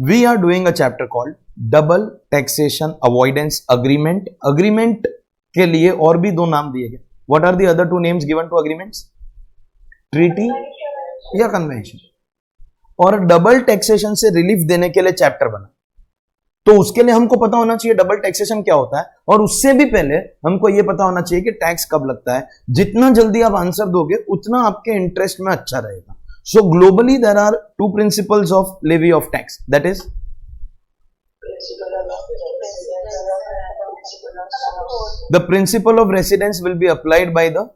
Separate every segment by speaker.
Speaker 1: We are doing a chapter called double taxation avoidance agreement. Agreement के लिए और भी दो नाम दिए गए। What are the other two names given to agreements? Treaty या कन्वेंशन। और डबल टैक्सेशन से रिलीफ देने के लिए चैप्टर बना, तो उसके लिए हमको पता होना चाहिए डबल टैक्सेशन क्या होता है, और उससे भी पहले हमको यह पता होना चाहिए कि टैक्स कब लगता है। जितना जल्दी आप आंसर दोगे उतना आपके इंटरेस्ट में अच्छा रहेगा। So globally there are two principles of levy of tax, that is the principle of residence will be applied by the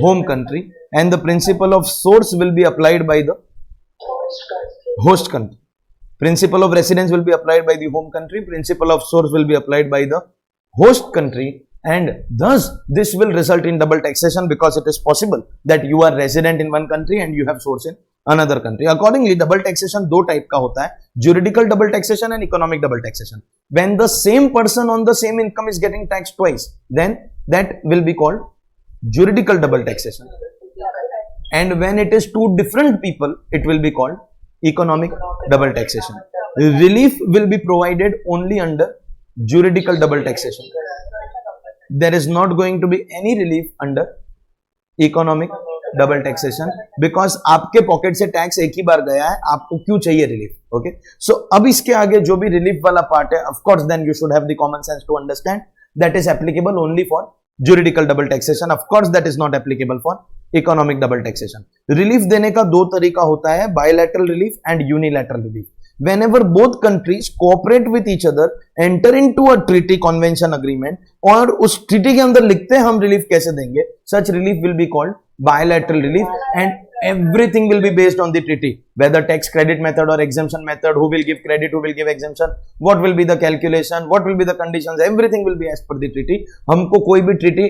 Speaker 1: home country and the principle of source will be applied by the host country. Principle of residence will be applied by the home country, principle of source will be applied by the host country, and thus this will result in double taxation because it is possible that you are resident in one country and you have source in another country. Accordingly, double taxation दो type का होता है, juridical double taxation and economic double taxation. When the same person on the same income is getting taxed twice, then that will be called juridical double taxation, and when it is two different people it will be called economic double taxation. Relief will be provided only under juridical double taxation. There is not going to be any relief under economic double taxation because आपके pocket से tax एक ही बार गया है, आपको क्यों चाहिए relief? Okay, सो अब इसके आगे जो भी रिलीफ वाला पार्ट है, of course then you should have the common sense to understand that is applicable only for juridical double taxation. Of course that is not applicable for economic double taxation. Relief देने का दो तरीका होता है, bilateral relief and unilateral relief. Whenever both countries cooperate with each other, enter into a treaty, convention, agreement, और उस treaty के अंदर लिखते हैं हम relief कैसे देंगे, such relief will be called bilateral relief, and everything will be based on the treaty, whether tax credit method or exemption method, who will give credit, who will give exemption, what will be the calculation, what will be the conditions, everything will be as per the treaty. हमको कोई भी treaty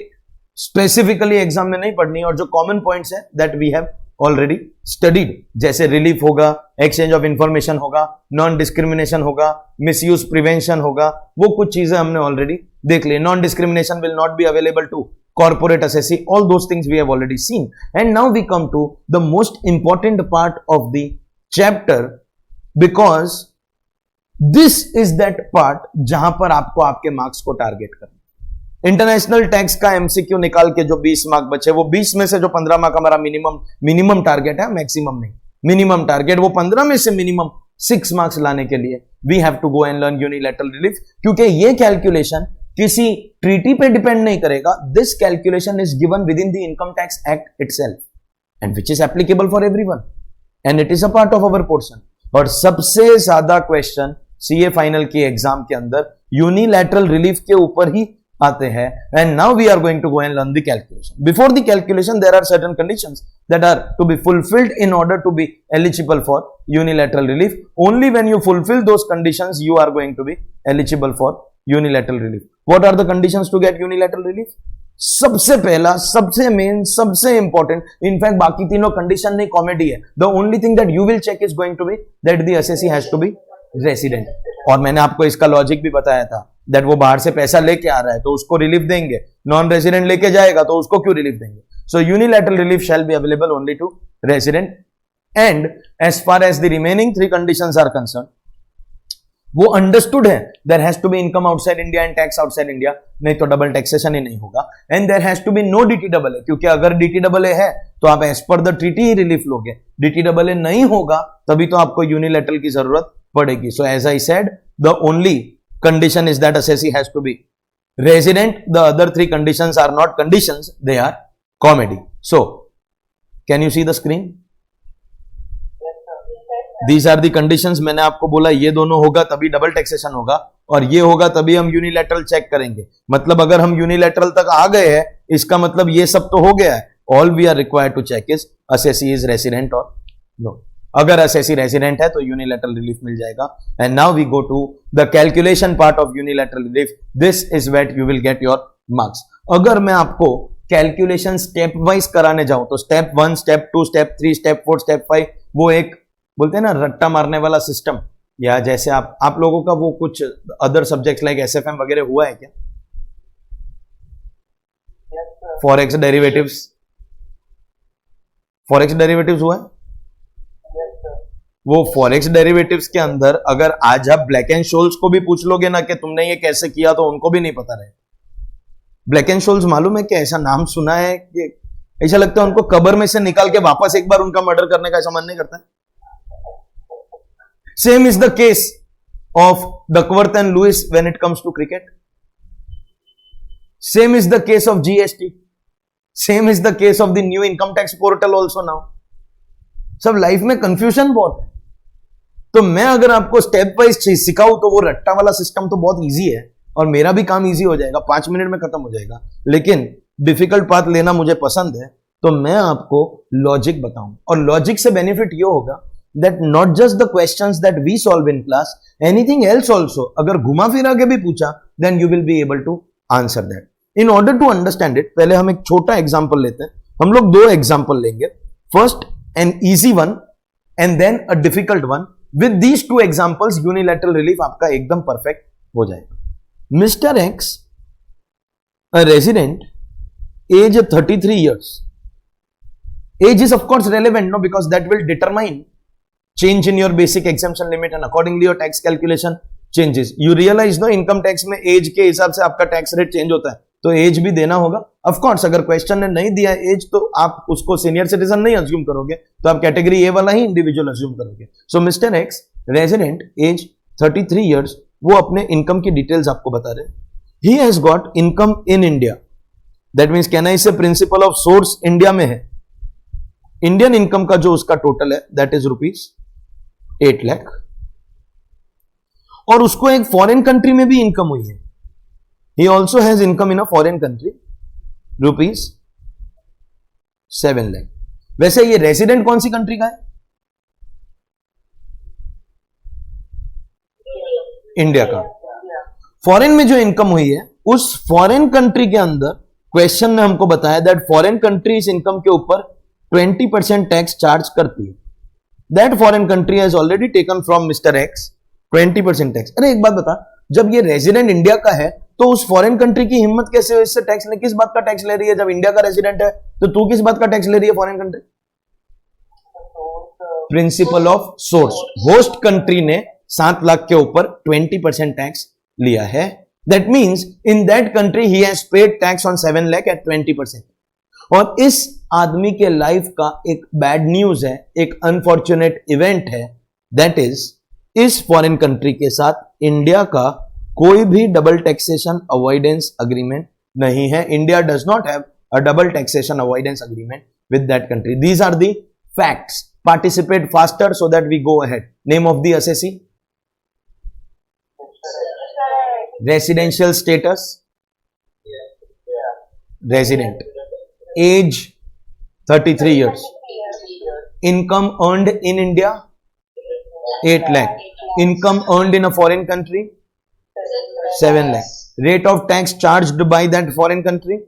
Speaker 1: specifically exam में नहीं पढ़नी, और जो common points है that we have already studied, जैसे रिलीफ होगा, एक्सचेंज ऑफ इंफॉर्मेशन होगा, नॉन डिस्क्रिमिनेशन होगा, मिसयूज प्रिवेंशन होगा, वो कुछ चीजें हमने ऑलरेडी देख ली. Non discrimination will not be available to corporate assessee, all those things we have already seen. And now we come to the most important part of the chapter, because this is that part जहां पर आपको आपके marks को target करना. International tax का MCQ निकाल के जो 20 मार्क बचे, वो 20 में से जो 15 मार्क हमारा मिनिमम टारगेट है, मैक्सिमम नहीं, मिनिमम टारगेट, वो 15 में से मिनिमम 6 मार्क्स लाने के लिए we have to go and learn unilateral relief, क्योंकि ये कैलकुलेशन किसी ट्रीटी पे डिपेंड नहीं करेगा. This calculation is given within the income tax act itself and which is applicable for everyone, and it is a part of our portion. और सबसे ज्यादा question CA final की exam के अंदर unilateral relief के ऊपर ही आते हैं. And now we are going to go and learn the calculation. Before the calculation there are certain conditions that are to be fulfilled in order to be eligible for unilateral relief. Only when you fulfill those conditions you are going to be eligible for unilateral relief. What are the conditions to get unilateral relief? सबसे पहला, सबसे main, सबसे important, in fact बाकी तीनों condition नहीं, comedy है. The only thing that you will check is going to be that the assessee has to be resident. और मैंने आपको इसका लॉजिक भी बताया था दैट वो बाहर से पैसा लेके आ रहा है तो उसको रिलीफ देंगे, नॉन रेसिडेंट लेके जाएगा तो उसको क्यों रिलीफ देंगे. So unilateral relief shall be available only to resident, and as far as the remaining 3 conditions are concerned, वो understood है. There has to be income outside India and tax outside India, नहीं तो double taxation ही नहीं होगा. And there has to be no DTAA, क्योंकि अगर DTAA है तो आप as per the treaty he relief लोगे. DTAA नहीं होगा तभी तो आपको unilateral की जरूरत पड़ेगी. So as I said, the only condition is that assessee has to be resident. The other 3 conditions are not conditions, they are comedy. So can you see the screen? These are the conditions. मैंने आपको बोला ये दोनों होगा तभी double taxation होगा, और ये होगा तभी हम यूनिलैटरल चेक करेंगे. मतलब अगर हम यूनिलैटरल तक आ गए हैं इसका मतलब ये सब तो हो गया है. All we are required to check is assessee is resident or no. अगर assessee रेसिडेंट है तो यूनिलैटरल रिलीफ मिल जाएगा. And now we go to the calculation part of unilateral relief. This is where you will get your marks. अगर मैं आपको calculation step wise कराने जाऊं तो step 1, step 2, step 3, step 4, step 5, वो एक बोलते हैं ना रट्टा मारने वाला सिस्टम, या जैसे आप लोगों का वो कुछ अदर सब्जेक्ट्स लाइक एसएफएम वगैरह हुआ है क्या? फॉरेक्स डेरिवेटिव्स, फॉरेक्स डेरिवेटिव्स हुआ है? वो फॉरेक्स डेरिवेटिव्स के अंदर अगर आज आप ब्लैक एंड शोल्स को भी पूछ लोगे ना कि तुमने ये कैसे किया, तो उनको भी नहीं पता रहे। ब्लैक एंड शोल्स मालूम है क्या? ऐसा नाम सुना है कि ऐसा लगता है उनको कब्र में से निकाल के वापस एक बार उनका मर्डर करने का ऐसा मन नहीं करता है। Same is the case of Duckworth and Lewis when it comes to cricket. Same is the case of GST. Same is the case of the new income tax portal also now. सब life में confusion बहुत है। तो मैं अगर आपको step wise सिखाऊं तो वो रट्टा वाला सिस्टम तो बहुत इजी है और मेरा भी काम इजी हो जाएगा, 5 मिनट में खत्म हो जाएगा। लेकिन डिफिकल्ट पाथ लेना मुझे पसंद है, तो मैं आपको लॉजिक बताऊं। और लॉजिक से बेनिफिट ये होगा that not just the questions that we solve in class, anything else also अगर घुमा फिरा के भी पूछा then you will be able to answer that. In order to understand it, पहले हम एक छोटा एग्जाम्पल लेते हैं। हम लोग 2 एग्जाम्पल लेंगे, first an easy one and then a difficult one. With these 2 examples unilateral relief आपका एकदम परफेक्ट हो जाएगा। Mister X, a resident, age 33 years. Age is of course relevant, no, because that will determine change in your basic exemption limit and accordingly your tax calculation changes. You realize no, income tax में age के हिसाब से आपका tax rate change होता है, तो age भी देना होगा। Of course अगर question ने नहीं दिया age तो आप उसको senior citizen नहीं assume करोगे, तो आप category A वाला ही individual assume करोगे। So Mr. X, resident, age 33 years, वो अपने इनकम की डिटेल्स आपको बता रहे हैं। He has got income in India, that means can I से प्रिंसिपल ऑफ सोर्स इंडिया में है। इंडियन इनकम का जो उसका टोटल है दैट इज ₹8 लाख, और उसको एक फॉरेन कंट्री में भी इनकम हुई है। He also has income in a foreign country ₹7 lakh. वैसे ये रेसिडेंट कौन सी कंट्री का है? इंडिया का। फॉरेन में जो इनकम हुई है उस फॉरेन कंट्री के अंदर क्वेश्चन ने हमको बताया दैट फॉरेन कंट्री इस इनकम के ऊपर 20% टैक्स चार्ज करती है। That foreign country has already taken from mister x 20% tax. अरे एक बात बता, जब ये रेजिडेंट इंडिया का है तो उस फॉरेन कंट्री की हिम्मत कैसे हो इससे टैक्स ले? किस बात का टैक्स ले रही है? जब इंडिया का रेजिडेंट है तो तू किस बात का टैक्स ले रही है foreign country? Principle of source. Host country ने 7 लाख के ऊपर 20% टैक्स लिया है। That means in that country he has paid tax on 7 lakh at 20%। और इस आदमी के लाइफ का एक बैड न्यूज है, एक अनफॉर्चुनेट इवेंट है, दैट इज इस फॉरेन कंट्री के साथ इंडिया का कोई भी डबल टैक्सेशन अवॉइडेंस अग्रीमेंट नहीं है। India does not have a double taxation avoidance agreement with that country. These are the facts. Participate faster so that we go ahead. Name of the assessee? Residential status? Resident. Age 33 years. Income earned in India 8 lakh. Income earned in a foreign country 7 lakh. Rate of tax charged by that foreign country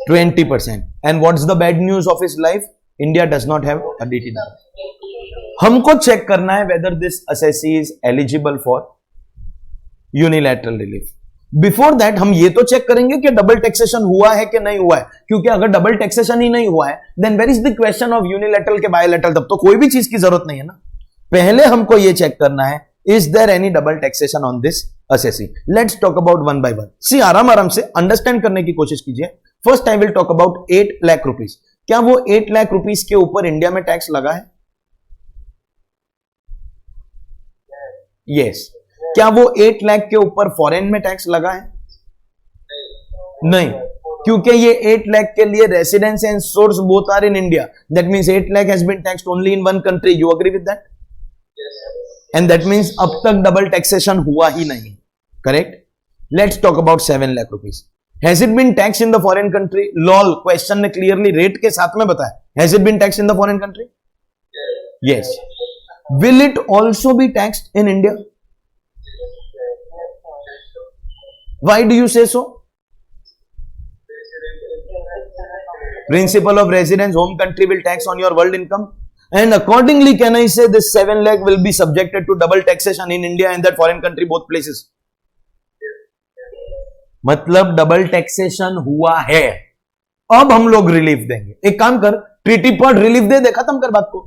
Speaker 1: 20%. And what's the bad news of his life? India does not have a DTR. हमको check करना है whether this assessee is eligible for unilateral relief. Before that हम ये तो check करेंगे कि double taxation हुआ है कि नहीं हुआ है, क्योंकि अगर डबल टैक्सेशन ही नहीं हुआ है then where is the question of unilateral के bilateral? तब तो कोई भी चीज की जरूरत नहीं है ना। पहले हमको ये चेक करना है is there any double taxation on this assessee? Let's talk about one by one. See, आराम से अंडरस्टैंड करने की कोशिश कीजिए। First I will talk about 8 lakh rupees. क्या वो 8 लाख रुपीस के ऊपर इंडिया में टैक्स लगा है? यस। क्या वो 8 लाख के ऊपर फॉरेन में टैक्स लगा है? नहीं, क्योंकि ये 8 लाख के लिए residence and source both are in India. That means 8 lakh has been taxed only in one country. You agree with that? And that means अब तक डबल टैक्सेशन हुआ ही नहीं। Correct. Let's talk about 7 lakh rupees. Has it been taxed in the foreign country? Lol, question ने clearly rate के साथ में बताया। Has it been taxed in the foreign country? Yes. Will it also be taxed in India? Why do you say so? Principle of residence, home country will tax on your world income, and accordingly can I say this 7 lakh will be subjected to double taxation in India and that foreign country, both places. मतलब double taxation हुआ है। अब हम लोग relief देंगे। एक काम कर, ट्रीटी पर रिलीफ दे, खत्म कर बात को।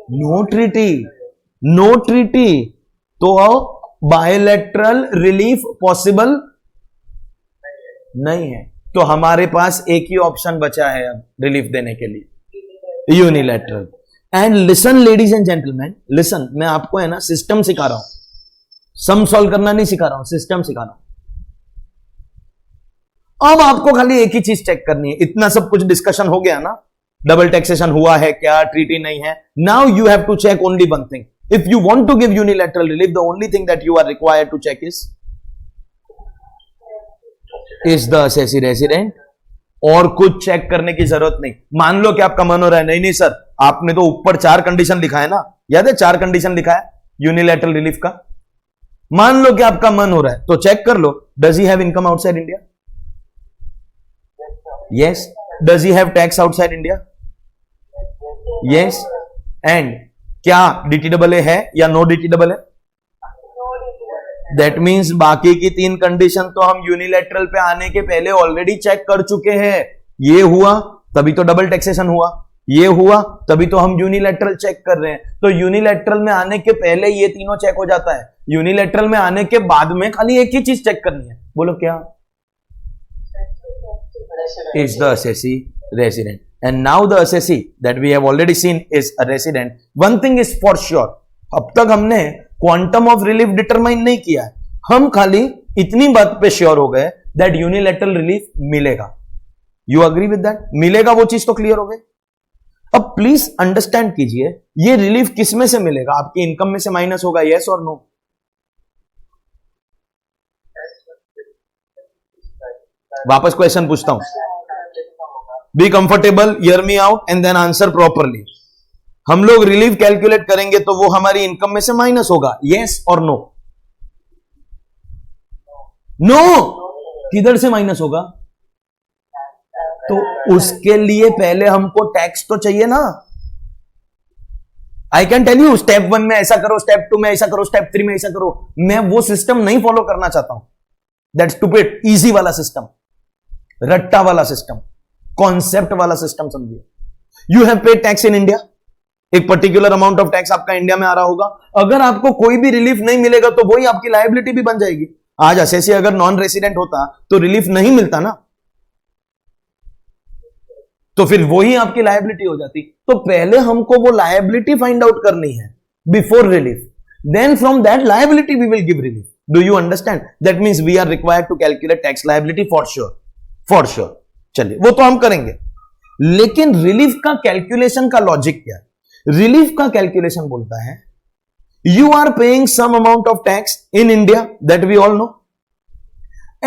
Speaker 1: नो ट्रीटी, नो ट्रीटी, तो बायलैटरल रिलीफ पॉसिबल नहीं है। तो हमारे पास एक ही ऑप्शन बचा है अब रिलीफ देने के लिए, unilateral. And listen ladies and gentleman, listen, मैं आपको है ना सिस्टम सिखा रहा हूं, सम सॉल्व करना नहीं सिखा रहा हूं, सिस्टम सिखा रहा हूं। अब आपको खाली एक ही चीज चेक करनी है। इतना सब कुछ डिस्कशन हो गया ना, डबल टैक्सेशन हुआ है क्या, ट्रीटी नहीं है। Now you have to check only one thing. If you want to give unilateral relief, the only thing that you are required to check is the assessee resident. और कुछ check करने की जरूरत नहीं। मान लो कि आपका मन हो रहा है, नहीं नहीं सर, आपने तो ऊपर 4 कंडीशन लिखा है ना, याद है 4 कंडीशन लिखा है यूनिलैटरल रिलीफ का। मान लो कि आपका मन हो रहा है तो चेक कर लो, does he have income outside India? Yes. Does he have tax outside India? Yes. And क्या DTAA है या नो DTAA है? That means बाकी की 3 कंडीशन तो हम यूनिलैटरल पे आने के पहले ऑलरेडी चेक कर चुके हैं। ये हुआ तभी तो डबल टैक्सेशन हुआ, ये हुआ तभी तो हम यूनिलैटरल चेक कर रहे हैं। तो यूनिलैटरल में आने के पहले ये तीनों चेक हो जाता है, यूनिलैटरल में आने के बाद में खाली एक ही चीज चेक करनी है। बोलो क्या? Is the assessee resident? And now the assessee that we have already seen is a resident. One thing is for sure, अब तक हमने क्वांटम ऑफ रिलीफ डिटरमाइन नहीं किया है, हम खाली इतनी बात पे श्योर हो गए दैट यूनिलैटरल रिलीफ मिलेगा। You agree with that? मिलेगा, वो चीज तो क्लियर हो गई। अब प्लीज अंडरस्टैंड कीजिए, ये रिलीफ किस में से मिलेगा? आपकी इनकम में से माइनस होगा, यस और नो? वापस क्वेश्चन पूछता हूं, be comfortable, hear me out and then answer properly. हम लोग रिलीफ कैलकुलेट करेंगे तो वो हमारी इनकम में से माइनस होगा, यस और नो? नो। किधर से माइनस होगा? तो उसके लिए पहले हमको टैक्स तो चाहिए ना। I can tell you step 1 में ऐसा करो, स्टेप 2 में ऐसा करो, स्टेप 3 में ऐसा करो। मैं वो सिस्टम नहीं फॉलो करना चाहता हूं, दैट स्टूपिड इजी वाला सिस्टम, रट्टा वाला सिस्टम, कॉन्सेप्ट वाला सिस्टम समझिए। You have paid tax in India, एक पर्टिकुलर अमाउंट ऑफ टैक्स आपका इंडिया में आ रहा होगा। अगर आपको कोई भी रिलीफ नहीं मिलेगा तो वही आपकी लायबिलिटी भी बन जाएगी। आज असेसी अगर नॉन रेसिडेंट होता तो रिलीफ नहीं मिलता ना, तो फिर वही आपकी लायबिलिटी हो जाती। तो पहले हमको वो लायबिलिटी फाइंड आउट करनी है before relief, then from that liability we will give relief. Do you understand? That means we are required to calculate tax liability for sure, for sure. चलिए वो तो हम करेंगे, लेकिन रिलीफ का कैलकुलेशन का लॉजिक क्या है? रिलीफ का कैलकुलेशन बोलता है you are paying some amount of tax in India, that we all know,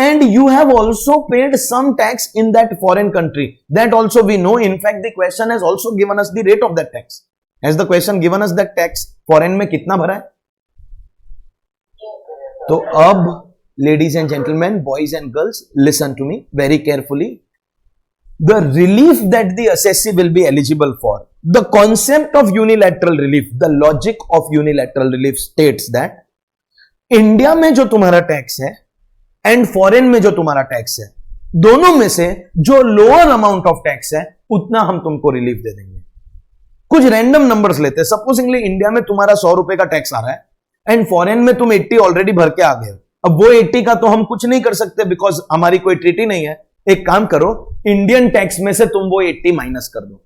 Speaker 1: and you have also paid some tax in that foreign country, that also we know. In fact the question has also given us the rate of that tax. Has the question given us that tax foreign में कितना भरा है? तो अब ladies and gentlemen, boys and girls, listen to me very carefully. The relief that the assessee will be eligible for, the concept of unilateral relief, the logic of unilateral relief states that India में जो तुम्हारा tax है and foreign में जो तुम्हारा tax है, दोनों में से जो लोअर अमाउंट ऑफ टैक्स है उतना हम तुमको रिलीफ दे देंगे। कुछ रैंडम नंबर्स लेते हैं। सपोजिंगली इंडिया में तुम्हारा 100 रुपए का टैक्स आ रहा है एंड फॉरेन में तुम 80 ऑलरेडी भर के आ गए। अब वो 80 का तो हम कुछ नहीं कर सकते बिकॉज हमारी कोई ट्रीटी नहीं है। एक काम करो, इंडियन टैक्स में से तुम वो 80 माइनस कर दो,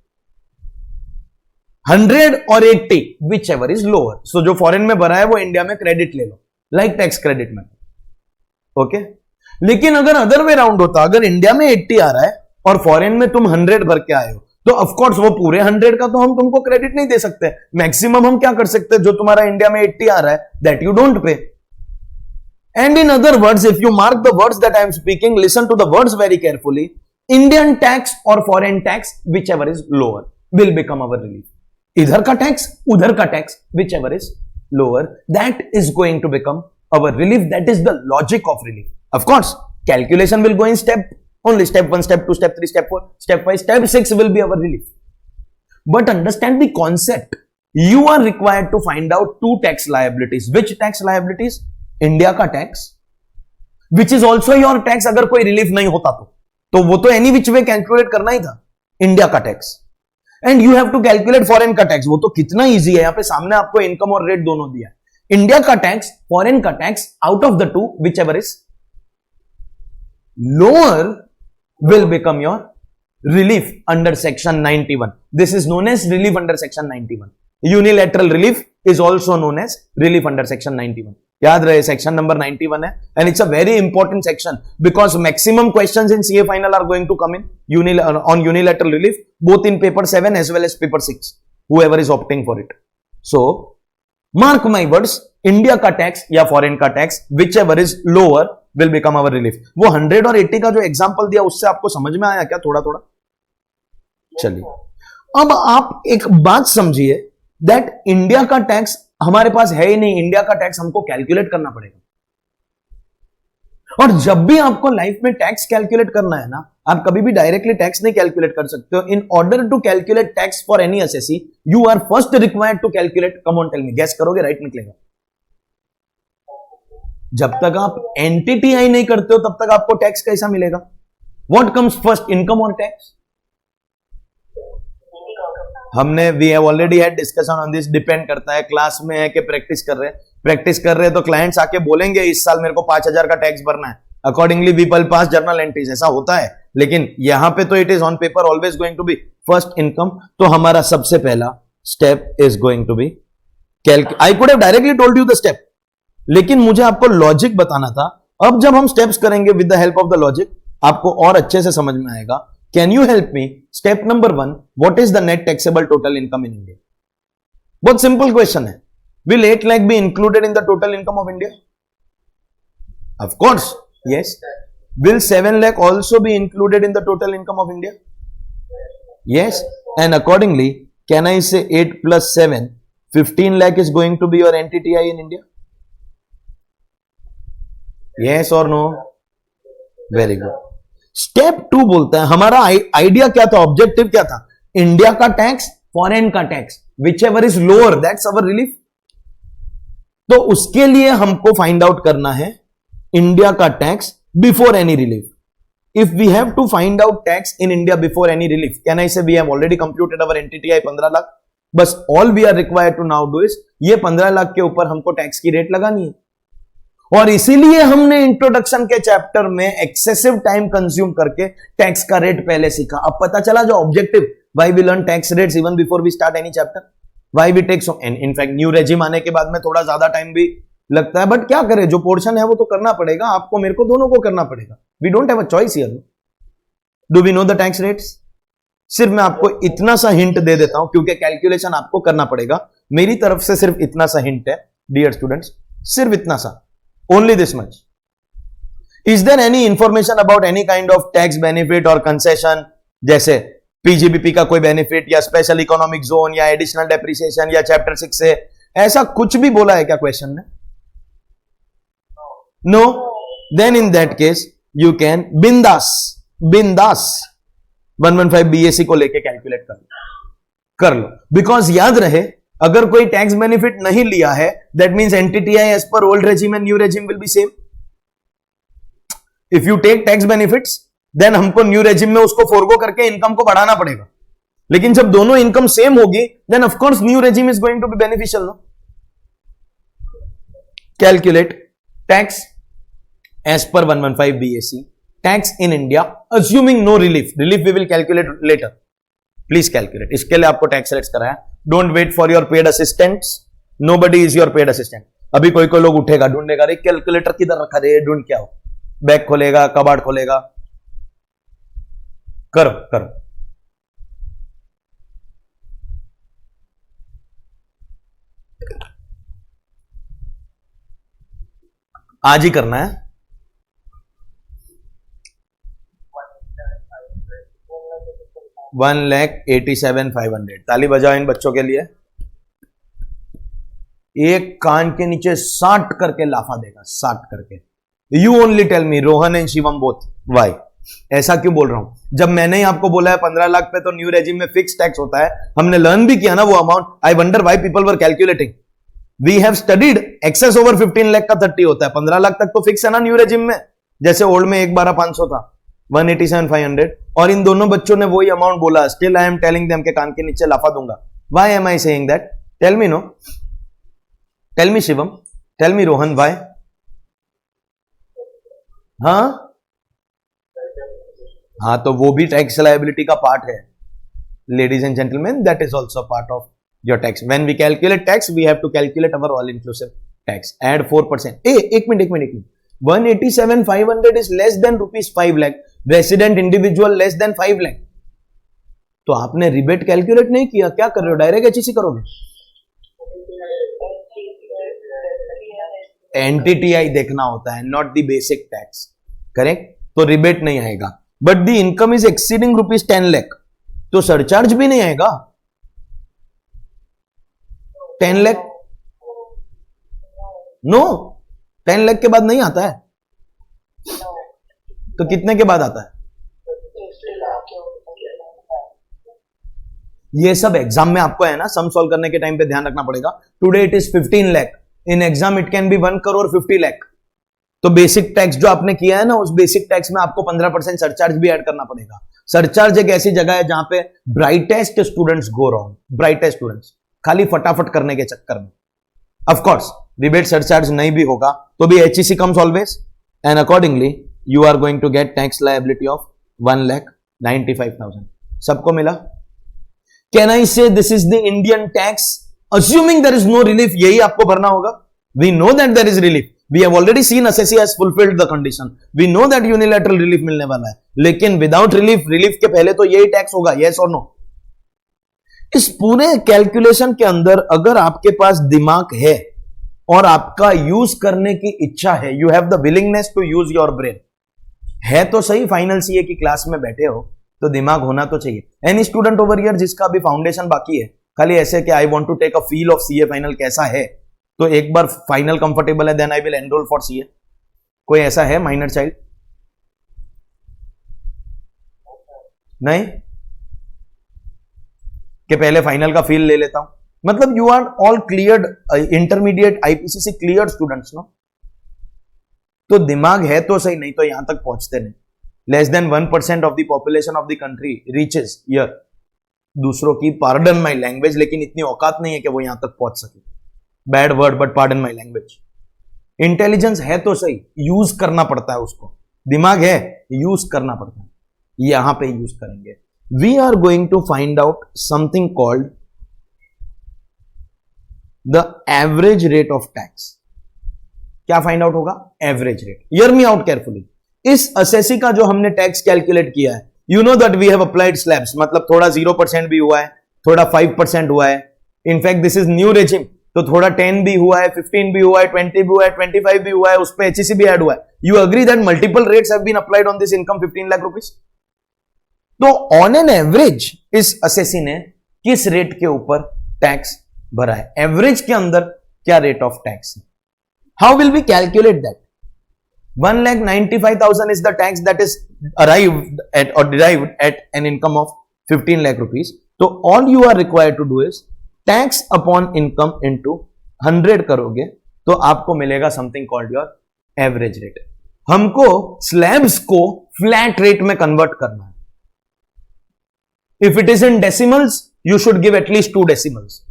Speaker 1: 100 और 80 विच एवर इज लोअर। सो जो फॉरेन में भरा है वो इंडिया में क्रेडिट ले लो, लाइक टैक्स क्रेडिट में। ओके लेकिन अगर अदर वे राउंड होता, अगर इंडिया में 80 आ रहा है और फॉरेन में तुम 100 भर के आए हो, तो ऑफ कोर्स वो पूरे 100 का तो हम तुमको क्रेडिट नहीं दे सकते। मैक्सिमम हम क्या कर सकते हैं, जो तुम्हारा इंडिया में 80 आ रहा है that you don't pay. And in other words, if you mark the words that I am speaking, listen to the words very carefully, Indian tax और foreign tax whichever is lower will become our relief. इधर का tax उधर का tax whichever is lower, that is going to become our relief. That is the logic of relief. Of course calculation will go in step only, step 1, step 2, step 3, step 4, step 5, step 6 will be our relief. But understand the concept. You are required to find out 2 tax liabilities. Which tax liabilities? India का tax, which is also your tax अगर कोई relief नहीं होता तो वो तो any which way calculate करना ही था, India का tax. And you have to calculate foreign का टैक्स। वो तो कितना इजी है, यहां पे सामने आपको इनकम और रेट दोनों दिया है। इंडिया का टैक्स, फॉरेन का tax, out of the to which ever is lower will become your relief under section 91. This is known as relief under section 91. Unilateral relief is also known as relief under section 91. याद रहे section number 91 है, and it's a very important section because maximum questions in CA final are going to come in on unilateral relief, both in paper 7 as well as paper 6, whoever is opting for it. So mark my words, India का tax या foreign का tax whichever is lower will become our relief. वो 100 और 80 का जो example दिया उससे आपको समझ में आया क्या थोड़ा थोड़ा? चलिए, अब आप एक बात समझिए दैट इंडिया का टैक्स हमारे पास है ही नहीं, इंडिया का टैक्स हमको कैलकुलेट करना पड़ेगा। और जब भी आपको लाइफ में टैक्स कैलकुलेट करना है ना, आप कभी भी डायरेक्टली टैक्स नहीं कैलकुलेट कर सकते हो। In order to calculate tax for any assessee you are first required to calculate, come on tell me, guess करोगे, राइट निकलेगा। जब तक आप एनटीटीआई नहीं करते हो तब तक आपको टैक्स कैसा मिलेगा? व्हाट कम्स फर्स्ट, इनकम और टैक्स? हमने we have already had discussion on this. Depend करता है क्लास में है कि प्रैक्टिस कर रहे हैं। प्रैक्टिस कर रहे हैं तो क्लाइंट्स आके बोलेंगे इस साल मेरे को 5,000 का टैक्स भरना है, accordingly we will pass journal entries, ऐसा होता है। लेकिन यहां पे तो it is on paper always going to be first income. तो हमारा सबसे पहला step is going to be I could have directly told you the step, लेकिन मुझे आपको लॉजिक बताना था। अब जब हम स्टेप्स करेंगे with the help of the logic, आपको और अच्छे से समझ में आएगा। Can you help me? Step number 1, what is the net taxable total income in India? बहुत सिंपल क्वेश्चन है। Will 8 lakh be included in the total income of India? Of course yes. Will 7 lakh also be included in the total income of India? Yes. And accordingly, can I say 8 plus 7, 15 lakh is going to be your NTTI in India? Yes or no? Very good. Step 2 बोलता है हमारा idea क्या था, objective क्या था? India का tax, foreign का tax, whichever is lower that's our relief. तो उसके लिए हमको फाइंड आउट करना है इंडिया का tax before any relief. If we have to find out tax in India before any relief, can I say we have already computed our NTTI 15 lakh. बस all we are required to now do is ये 15 लाख के ऊपर हमको tax की rate लगानी है। और इसीलिए हमने इंट्रोडक्शन के चैप्टर में एक्सेसिव टाइम कंज्यूम करके टैक्स का रेट पहले सीखा। अब पता चला जो objective, why we learn tax rates even before we start any chapter, why we take so, and in fact new regime आने के बाद में थोड़ा ज्यादा टाइम भी लगता है, बट क्या करें, जो पोर्शन है वो तो करना पड़ेगा, आपको मेरे को दोनों को करना पड़ेगा। We don't have a choice here. Do we know the tax rates? सिर्फ मैं आपको इतना सा हिंट दे देता हूं क्योंकि कैलकुलेशन आपको करना पड़ेगा। मेरी तरफ से सिर्फ इतना सा हिंट है डियर स्टूडेंट्स, सिर्फ इतना सा, only this much. Is there any information about any kind of tax benefit or concession, जैसे पीजीबीपी का कोई बेनिफिट या स्पेशल इकोनॉमिक जोन या एडिशनल डेप्रिसिएशन या चैप्टर 6 से, ऐसा कुछ भी बोला है क्या क्वेश्चन में? No. Then in that case you can बिंदास 115 बीएससी को लेके कैलकुलेट कर लो। बिकॉज याद रहे, अगर कोई टैक्स बेनिफिट नहीं लिया है that means NTTI as per old regime and new regime will be same. If you take tax benefits then हमको न्यू रेजिम में उसको फोरगो करके इनकम को बढ़ाना पड़ेगा। लेकिन जब दोनों इनकम सेम होगी then of course new regime is going to be beneficial, no? Calculate tax as per 115 BAC, tax in India assuming no relief we will calculate later. Please calculate. इसके लिए आपको टैक्स रेट्स कराया। Don't wait for your paid assistants, nobody is your paid assistant. अभी कोई लोग उठेगा, ढूंढेगा, अरे calculator किधर रखा रे, ढूंढ क्या हो, बैग खोलेगा, कबाड़ खोलेगा। करो आज ही करना है। 1,87,500। ताली बजाओ इन बच्चों के लिए। एक कान के नीचे 60 करके लाफा देगा, 60 करके। You only tell me, Rohan and Shivam both, why? ऐसा क्यों बोल रहा हूं? जब मैंने ही आपको बोला है 15 लाख पे तो न्यू रेजिम में फिक्स टैक्स होता है, हमने लर्न भी किया ना वो amount. I wonder why people were calculating. We have studied excess over 15 lakh का 30 होता है। 15 लाख तक तो फिक्स है ना न्यू रेजिम में, जैसे ओल्ड में 1,12,500 था। 187,500 और इन दोनों बच्चों ने वही अमाउंट बोला, still I am telling them के कान के नीचे लाफा दूंगा. Why am I saying that? Tell me, no? Tell me Shivam, tell me Rohan, why? हाँ, तो वो भी टैक्स लायबिलिटी का पार्ट है. Ladies and gentlemen, that is also part of your tax. When we calculate tax, we have to calculate our all-inclusive tax. Add 4%. एक minute. 187,500 is less than rupees 5 lakh. Resident individual less than 5 lakh. तो आपने rebate calculate नहीं किया, क्या कर रहे हो? Direct HEC करोगे? एनटीटीआई देखना होता है, not the basic tax. Correct? तो रिबेट नहीं आएगा. But the income is exceeding rupees 10 lakh, तो सरचार्ज भी नहीं आएगा. 10 लाख नो, 10 लाख के बाद नहीं आता है. तो कितने के बाद आता है? ये सब एग्जाम में आपको है ना, सम सॉल्व करने के टाइम पे ध्यान रखना पड़ेगा. Today it is 15 lakh, in exam it can be 1 crore 50 lakh. तो बेसिक टैक्स जो आपने किया है ना, उस बेसिक टैक्स में आपको 15% सरचार्ज भी ऐड करना पड़ेगा. सरचार्ज एक ऐसी जगह है जहां पे brightest students go wrong. Brightest students खाली फटाफट करने के चक्कर में. ऑफ कोर्स रिबेट सरचार्ज नहीं भी होगा तो भी HEC comes always, and accordingly you are going to get tax liability of 1,95,000. सबको मिला? Can I say this is the Indian tax assuming there is no relief? यही आपको भरना होगा. We know that there is relief. We have already seen assessee has fulfilled the condition. We know that unilateral relief मिलने वाला है, लेकिन without relief के पहले तो यही टैक्स होगा. yes or no? इस पूरे कैलकुलेशन के अंदर अगर आपके पास दिमाग है और आपका यूज करने की इच्छा है, you have the willingness to use your brain, है तो सही. फाइनल सीए की क्लास में बैठे हो तो दिमाग होना तो चाहिए. एनी स्टूडेंट ओवर हियर जिसका अभी फाउंडेशन बाकी है, खाली ऐसे कि I want to take a feel of CA final कैसा है, तो एक बार फाइनल कंफर्टेबल है, then I will enroll for CA. कोई ऐसा है माइनर चाइल्ड? नहीं कि पहले फाइनल का फील ले लेता हूं. मतलब you are all cleared, intermediate IPCC cleared students no. तो दिमाग है तो सही, नहीं तो यहां तक पहुंचते नहीं. Less than 1% of the population of the country reaches here. दूसरों की, पार्डन माई लैंग्वेज, लेकिन इतनी औकात नहीं है कि वो यहां तक पहुंच सके. Bad word but pardon my language. Intelligence है तो सही, यूज करना पड़ता है उसको. दिमाग है, यूज करना पड़ता है. यहां पे यूज करेंगे. We are going to find out something called the average rate of tax. क्या फाइंड आउट होगा? Average rate. Hear me out carefully. इस असेसी का जो हमने टैक्स कैलकुलेट किया है, you know that we have applied slabs, मतलब थोड़ा 0% भी हुआ है, थोड़ा 5% हुआ है. In fact this is new regime, तो थोड़ा 10 भी हुआ है, 15 भी हुआ है, 20 भी हुआ है, 25 भी हुआ है, उस पर एचईसी भी ऐड हुआ है. You agree that multiple rates have been applied on this income 15 lakh rupees. तो ऑन एन एवरेज इस असेसी ने किस रेट के ऊपर टैक्स भरा है? एवरेज के अंदर क्या रेट ऑफ टैक्स है? How will we calculate that? 1,95,000 is the tax that is arrived at or derived at an income of 15 lakh rupees. So all you are required to do is tax upon income into 100 करोगे तो आपको मिलेगा something called your average rate. हमको slabs को flat rate में convert करना है. If it is in decimals, you should give at least 2 decimals.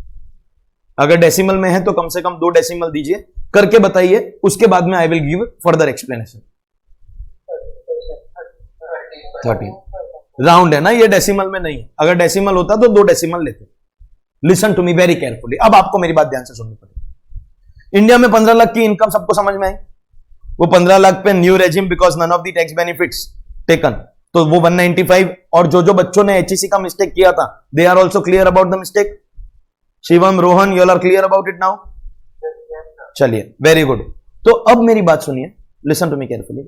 Speaker 1: अगर डेसिमल में है तो कम से कम 2 डेसिमल दीजिए, करके बताइए, उसके बाद में आई will give further explanation. 30 round है ना, ये डेसिमल में नहीं है. अगर डेसिमल होता तो 2 डेसिमल लेते. Listen to me very carefully. अब आपको मेरी बात ध्यान से सुननी पड़ेगी. इंडिया में 15 लाख की इनकम सबको समझ में आई. वो 15 लाख पे new regime because none of the tax benefits taken, तो वो 195. और जो बच्चों ने एचईसी का मिस्टेक किया था, they are also clear about the mistake. Shivam, Rohan, you are clear about it now? चलिए, वेरी गुड. तो अब मेरी बात सुनिए, listen to me carefully.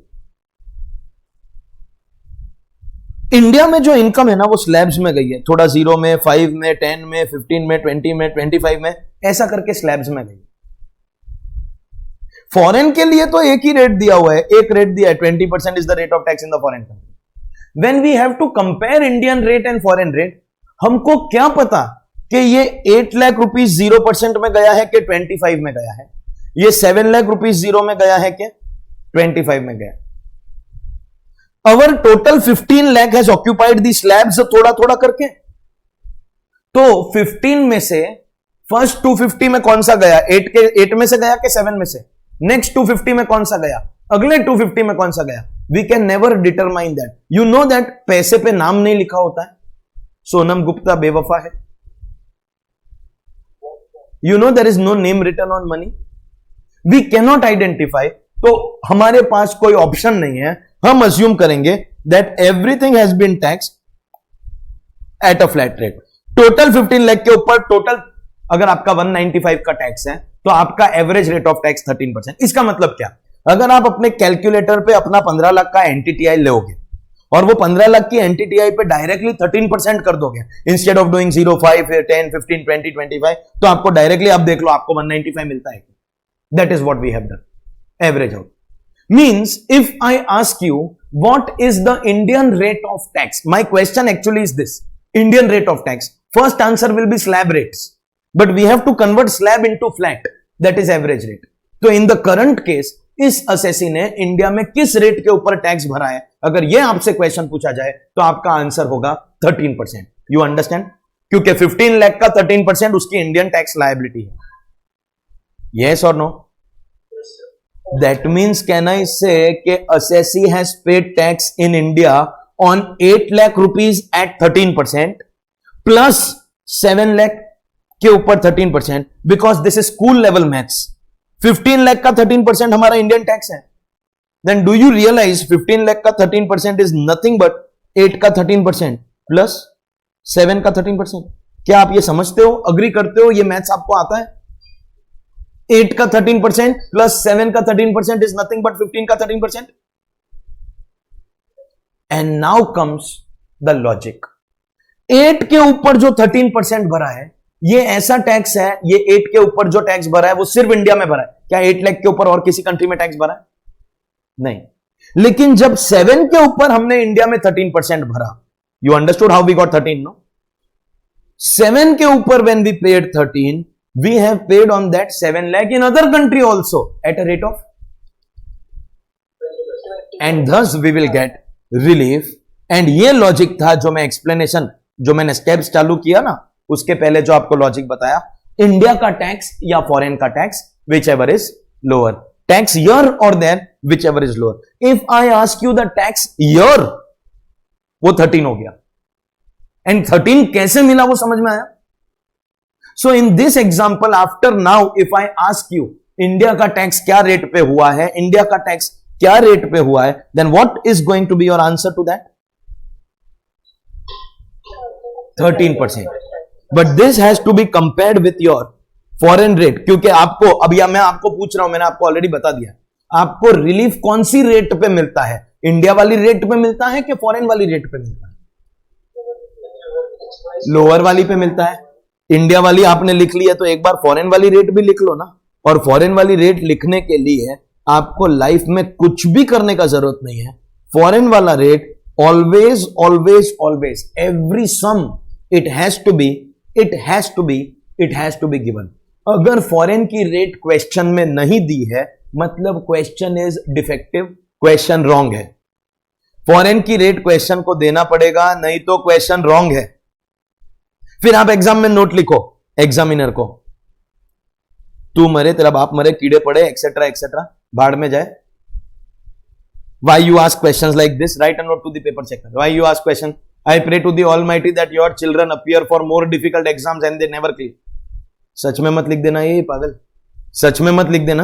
Speaker 1: India में जो इनकम है ना, वो स्लैब्स में गई है. थोड़ा 0 में, 5 में, 10 में, 15 में, 20 में, 25 में, ऐसा करके स्लैब्स में गई. फॉरेन के लिए तो एक ही रेट दिया हुआ है, एक रेट दिया है. 20% is the rate of tax in the foreign country. When we have to compare Indian rate and foreign rate, हमको क्या पता कि ये 8 लाख रुपीज 0% में गया है कि 25 में गया है, ये 7 लाख रुपीज 0 में गया है कि 25 में गया. अवर total 15 lakh has occupied the slabs थोड़ा थोड़ा करके। तो 15 में से फर्स्ट 250 में कौन सा गया? 8 में से गया कि 7 में से? नेक्स्ट 250 में कौन सा गया? अगले 250 में कौन सा गया? We can never determine that. You know that पैसे पे नाम नहीं लिखा होता है। सोनम गुप्ता बेवफा है। You know there is no name written on money. We cannot identify आइडेंटिफाई। तो हमारे पास कोई ऑप्शन नहीं है। हम अज्यूम करेंगे that everything has been taxed at a flat rate. Total 15 lakh के ऊपर टोटल अगर आपका 195 का टैक्स है तो आपका एवरेज रेट ऑफ टैक्स 13%। इसका मतलब क्या? अगर आप अपने कैलकुलेटर पे अपना 15 लाख का एनटीटीआई लोगे और वो 15 लाख की एनटीटीआई पे डायरेक्टली 13% कर दोगे इंस्टेड ऑफ डूइंग 0, 5, 10, 15, 20, 25, तो आपको डायरेक्टली आप देख लो आपको 195 मिलता है। That is what we have done, average out. Means if I ask you what is the Indian rate of tax, my question actually is this, Indian rate of tax, first answer will be slab rates, but we have to convert slab into flat, that is average rate। तो in the current case इस assessee ने India में किस rate के ऊपर tax भरा है, अगर यह आपसे क्वेश्चन पूछा जाए तो आपका आंसर होगा 13%। You understand? क्योंकि 15 लाख का 13% उसकी इंडियन टैक्स लायबिलिटी है। यस और no? That means can I say कि assessee has paid tax in India on 8 lakh rupees at 13% plus 7 lakh के ऊपर 13%, because this is school level maths. 15 lakh का 13% हमारा इंडियन टैक्स है। Then do you realize 15 lakh का 13% is nothing but 8 का 13% plus 7 का 13%। क्या आप ये समझते हो, अग्री करते हो, ये मैथ्स आपको आता है? 8 का 13% प्लस 7 का 13% इज नथिंग बट 15 का 13%। And now comes the logic. 8 के ऊपर जो 13% भरा है ये ऐसा टैक्स है, ये 8 के ऊपर जो टैक्स भरा है वो सिर्फ इंडिया में भरा है। क्या 8 लाख के ऊपर और किसी कंट्री में टैक्स भरा है? नहीं। लेकिन जब 7 के ऊपर हमने इंडिया में 13% भरा, you understood how we got 13, no? 7 के ऊपर when we paid 13, we have paid on that 7 lakh in other country also at a rate of, and thus we will get relief. And ये लॉजिक था जो मैं explanation, जो मैंने steps चालू किया ना, उसके पहले जो आपको लॉजिक बताया, इंडिया का टैक्स या फॉरेन का tax, whichever is lower, tax year और then whichever is lower. If I ask you the tax year, वो 13 हो गया। एंड 13 कैसे मिला वो समझ में आया? So in this example after now if I ask you India का टैक्स क्या रेट पे हुआ है, इंडिया का टैक्स क्या रेट पे हुआ है, then what is going to be your answer to that? 13%। But this has to be compared with your foreign rate, क्योंकि आपको अब या मैं आपको पूछ रहा हूं, मैंने आपको ऑलरेडी बता दिया, आपको रिलीफ कौन सी रेट पे मिलता है? इंडिया वाली रेट पे मिलता है कि फॉरेन वाली रेट पे मिलता है? लोअर वाली पे मिलता है। इंडिया वाली आपने लिख लिया तो एक बार फॉरेन वाली रेट भी लिख लो ना। और फॉरेन वाली रेट लिखने के लिए आपको लाइफ में कुछ भी करने का जरूरत नहीं है। फॉरेन वाला rate always always always every sum it has to be given. अगर फॉरेन की रेट क्वेश्चन में नहीं दी है मतलब question is defective, question wrong है। फॉरेन की रेट क्वेश्चन को देना पड़ेगा, नहीं तो क्वेश्चन रॉन्ग है। फिर आप एग्जाम में नोट लिखो एग्जामिनर को, तू मरे, तेरा बाप मरे, कीड़े पड़े, एक्सेट्रा एक्सेट्रा, भाड़ में जाए। Why you ask questions like this? Write a note to the paper checker. Why you ask question? I pray to the Almighty that your children appear for more difficult exams and they never clear. सच में मत लिख देना ये पागल, सच में मत लिख देना,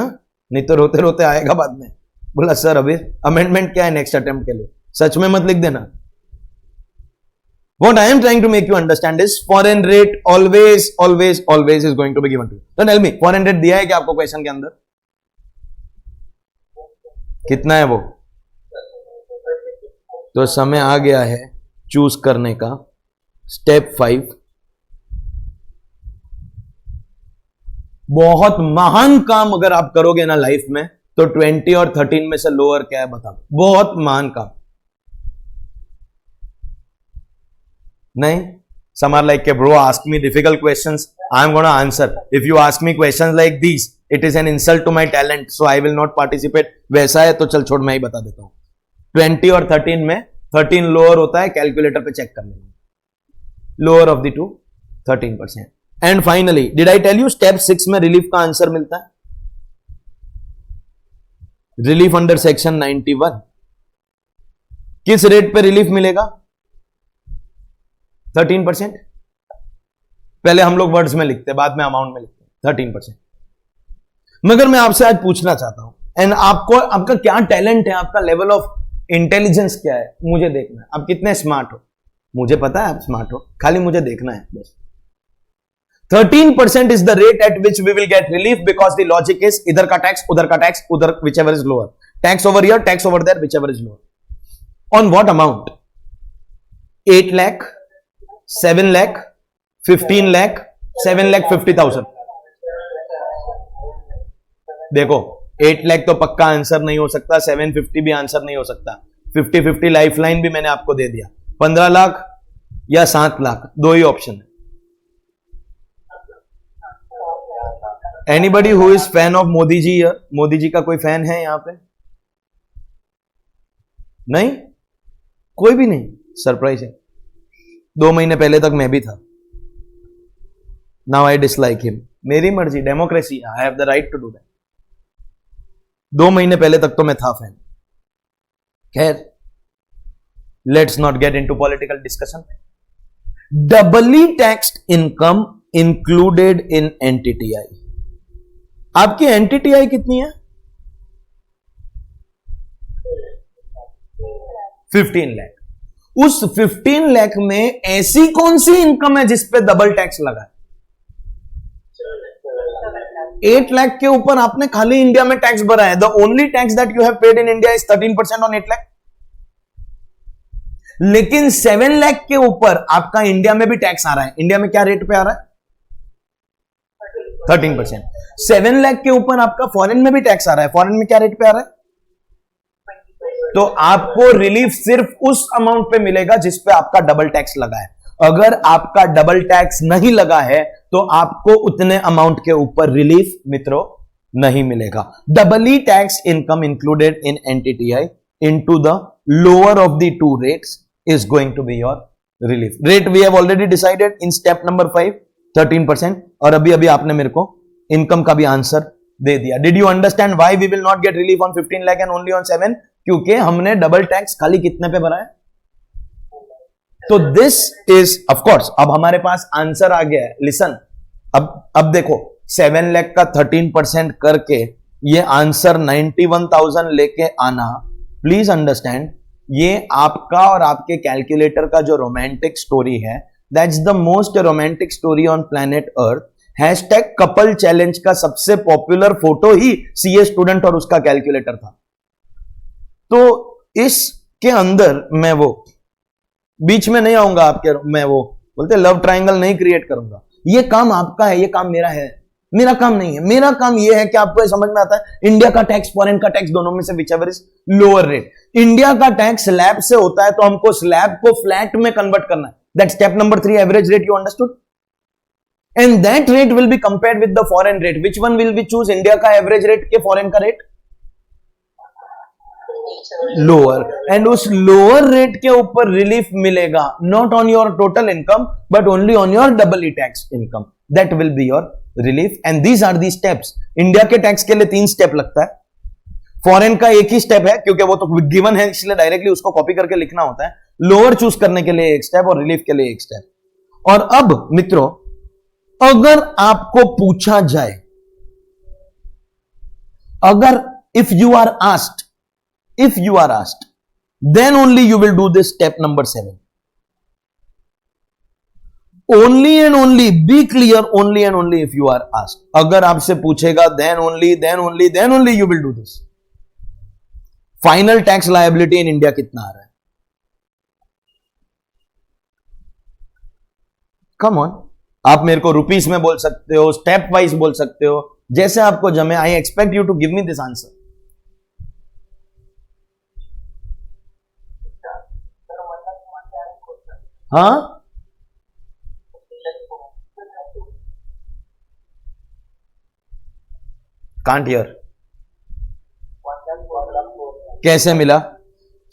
Speaker 1: नहीं तो रोते रोते आएगा बाद में। बोला सर अभी अमेंडमेंट क्या है नेक्स्ट अटेम्प्ट के लिए, सच में मत लिख देना। What I am trying to make you understand is foreign rate always is going to be given to you. So tell me, foreign rate दिया है क्या आपको क्वेश्चन के अंदर? कितना है वो? तो समय आ गया है चूज करने का। स्टेप 5, बहुत महान काम अगर आप करोगे ना लाइफ में तो 20 और 13 में से लोअर क्या है बता दो। बहुत महान काम नहीं। Some are like, bro, ask me difficult questions, I am going to answer. If you ask me questions like these, it is an insult to my talent, so I will not participate. वैसा है तो चल छोड़, मैं ही बता देता हूं। 20 और 13 में 13 लोअर होता है, कैलकुलेटर पे चेक कर लेना, lower of the two 13%. And finally did I tell you step 6 में रिलीफ का आंसर मिलता है, रिलीफ अंडर सेक्शन 91. किस रेट पे रिलीफ मिलेगा? 13%. पहले हम लोग वर्ड्स में लिखते, बाद में अमाउंट में लिखते, 13%. मगर मैं आपसे आज पूछना चाहता हूं, एंड आपको, आपका क्या टैलेंट है, आपका लेवल ऑफ इंटेलिजेंस क्या है, मुझे देखना है. आप कितने स्मार्ट हो, मुझे पता है आप स्मार्ट हो, खाली मुझे देखना है बस. 13% is the rate at which we will get relief because the logic is इधर का टैक्स, उधर का टैक्स, उधर whichever is lower. Tax over here, tax over there, whichever is lower. On what amount? 8 lakh, 7 lakh, 15 lakh, 7,50,000. देखो 8 लाख तो पक्का answer नहीं हो सकता, 750 भी आंसर नहीं हो सकता, 50-50 लाइफलाइन भी मैंने आपको दे दिया. 15 लाख या 7 लाख, दो ही ऑप्शन है. Anybody who is fan of Modi ji? Modi ji का कोई फैन है यहां पे? नहीं, कोई भी नहीं. सरप्राइज है. 2 महीने पहले तक मैं भी था. Now I dislike him. मेरी मर्जी, democracy, I have the right to do that. 2 महीने पहले तक तो मैं था फैन. खैर, let's not get into political discussion. Doubly taxed income included in NTTI. आपकी एनटीटीआई कितनी है? 15 लाख. उस 15 लाख में ऐसी कौन सी इनकम है जिस पे डबल टैक्स लगा है? 8 लाख के ऊपर आपने खाली इंडिया में टैक्स भरा है. The only tax that you have paid in India is 13% on 8 lakh. लेकिन 7 लाख के ऊपर आपका इंडिया में भी टैक्स आ रहा है. इंडिया में क्या रेट पे आ रहा है? 13%. 7 लाख के ऊपर आपका फॉरेन में भी टैक्स आ रहा है. फॉरेन में क्या रेट पे आ रहा है? तो आपको रिलीफ सिर्फ उस अमाउंट पे मिलेगा जिस पे आपका डबल टैक्स लगा है. अगर आपका डबल टैक्स नहीं लगा है तो आपको उतने अमाउंट के ऊपर रिलीफ मित्रों नहीं मिलेगा. Doubly tax income included in NTTI into the lower of the two rates is going to be your relief. Rate we have already decided in step number 5, 13%. और अभी अभी आपने मेरे को इनकम का भी आंसर दे दिया. Did you understand why we will not get relief on 15 lakh and only on 7? क्योंकि हमने डबल टैक्स खाली कितने पे भरा है. तो दिस इज ऑफ कोर्स, अब हमारे पास आंसर आ गया है. लिसन, अब देखो 7 लाख का 13% करके ये आंसर 91,000 लेके आना, प्लीज अंडरस्टैंड, ये आपका और आपके कैलकुलेटर का जो रोमांटिक स्टोरी है, that's the most romantic story on planet earth. Hashtag couple challenge का सबसे पॉपुलर फोटो ही सीए स्टूडेंट और उसका कैलकुलेटर था. तो इसके अंदर मैं वो बीच में नहीं आऊंगा आपके, मैं वो बोलते लव ट्रायंगल नहीं क्रिएट करूंगा. ये काम आपका है, ये काम मेरा है. मेरा काम नहीं है. मेरा काम ये है कि आपको समझ में आता है इंडिया का टैक्स, फॉरेन का टैक्स, दोनों में से whichever is lower rate. India का टैक्स स्लैब से होता है तो हमको स्लैब को फ्लैट में कन्वर्ट करना है. That step number 3, average rate. You understood? And that rate will be compared with the foreign rate. Which one will be choose? India का एवरेज रेट के फॉरेन का रेट? लोअर. एंड उस lower rate के ऊपर relief मिलेगा, not on your total income but only on your doubly tax income. That will be your relief. And these are the steps. India के tax के लिए 3 step लगता है, foreign का एक ही स्टेप है क्योंकि वो तो गिवन है इसलिए डायरेक्टली उसको कॉपी करके लिखना होता है. लोअर चूज करने के लिए एक स्टेप और रिलीफ के लिए एक स्टेप. और अब मित्रों, अगर आपको पूछा जाए, अगर if you are asked, then only you will do this step number 7. Only and only, be clear, only and only if you are asked. अगर आपसे पूछेगा then only you will do this. Final tax liability in India कितना आ रहा है? Come on. आप मेरे को rupees में बोल सकते हो, स्टेप वाइज बोल सकते हो, जैसे आपको जमे. I expect you to give me this answer. हाँ, कांट हियर. कैसे मिला?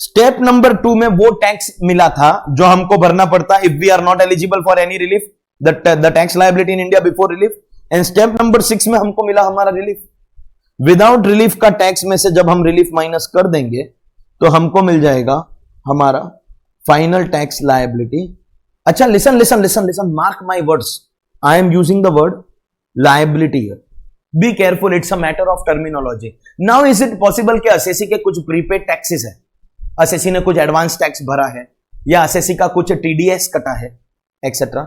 Speaker 1: स्टेप नंबर 2 में वो टैक्स मिला था जो हमको भरना पड़ता if we are not eligible for any relief, the tax liability in India before relief. And step number 6 में हमको मिला हमारा रिलीफ। विदाउट रिलीफ का टैक्स में से जब हम रिलीफ माइनस कर देंगे तो हमको मिल जाएगा हमारा फाइनल टैक्स लायबिलिटी। अच्छा, listen listen listen listen, mark my words, I am using the word liability here, be careful, it's a matter of terminology. Now is it possible कि असेसी के कुछ प्रीपेड टैक्सेस है, assessee ने कुछ advance tax भरा है, या assessee का कुछ टीडीएस कटा है, etcetera.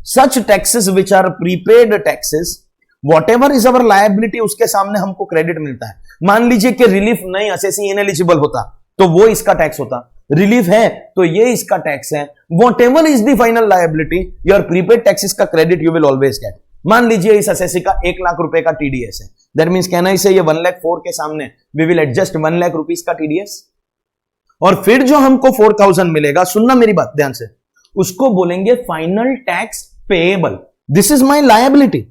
Speaker 1: Such taxes which are prepaid taxes, whatever is our liability, उसके सामने हमको क्रेडिट मिलता है। मान लीजिए कि रिलीफ नहीं, असेसी इनएलिजिबल होता तो वो इसका टैक्स होता, रिलीफ है तो ये इसका टैक्स है। Whatever is the final liability, your prepaid taxes का credit you will always get. मान लीजिए इस असेसी का 1 लाख रुपए का टीडीएस है, दैट मींस कहना इसे ये 1,04,000 के सामने we will adjust 1 lakh rupees का टीडीएस, और फिर जो हमको 4,000 मिलेगा, सुनना मेरी बात ध्यान से, उसको बोलेंगे final tax payable. This is my liability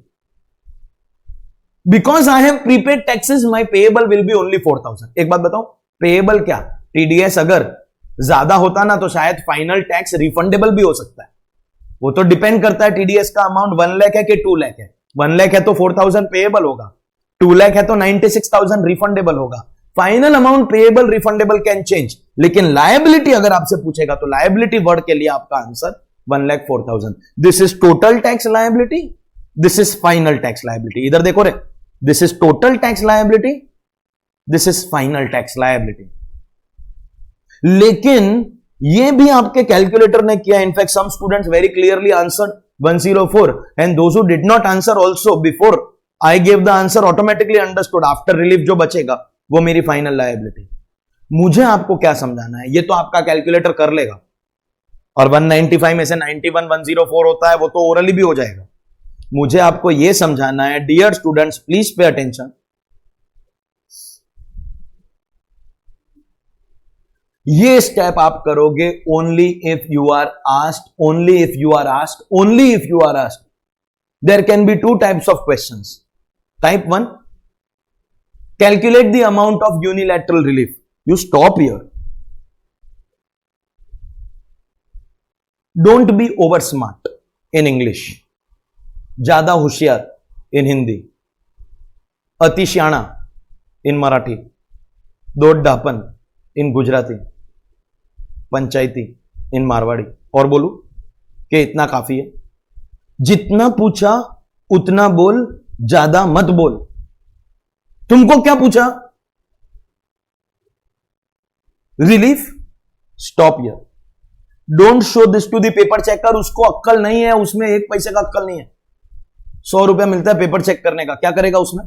Speaker 1: because I have prepaid taxes, my payable will be only 4,000। एक बात बताओ, पेएबल क्या, टीडीएस अगर ज्यादा होता ना तो शायद फाइनल टैक्स रिफंडेबल भी हो सकता है, वो तो डिपेंड करता है टीडीएस का अमाउंट 1 लाख है कि 2 लाख है। 1 लाख है तो 4,000 पेएबल होगा, 2 लाख है तो 96,000 रिफंडेबल होगा। Final amount payable refundable can change, लेकिन लायबिलिटी अगर आपसे पूछेगा तो लायबिलिटी वर्ड के लिए आपका answer 1,04,000। This is total tax liability, this is final tax liability. इधर देखो रे, this is total tax liability, this is final tax liability. लेकिन ये भी आपके कैलकुलेटर ने किया, in fact some students very clearly answered 104 and those who did not answer also before I give the answer automatically understood after relief जो बचेगा वो मेरी फाइनल लायबिलिटी। मुझे आपको क्या समझाना है, ये तो आपका कैलकुलेटर कर लेगा, और 195 में से 91 104 होता है वो तो ओरली भी हो जाएगा। मुझे आपको यह समझाना है, dear students please pay attention, ये स्टेप आप करोगे only if you are asked, only if you are asked, only if you are asked. There can be 2 types of questions. Type 1, calculate the amount of unilateral relief. You stop here. Don't be over smart in English. ज्यादा होशियार in Hindi, अति Shyana in Marathi, दोड ढापन in Gujarati, Panchayati in Marwari. और बोलू कि इतना काफी है, जितना पूछा उतना बोल, ज्यादा मत बोल। तुमको क्या पूछा, relief, stop here. Don't show this to the paper checker, उसको अक्कल नहीं है, उसमें 1 पैसे का अक्कल नहीं है। 100 रुपया मिलता है पेपर चेक करने का, क्या करेगा उसमें,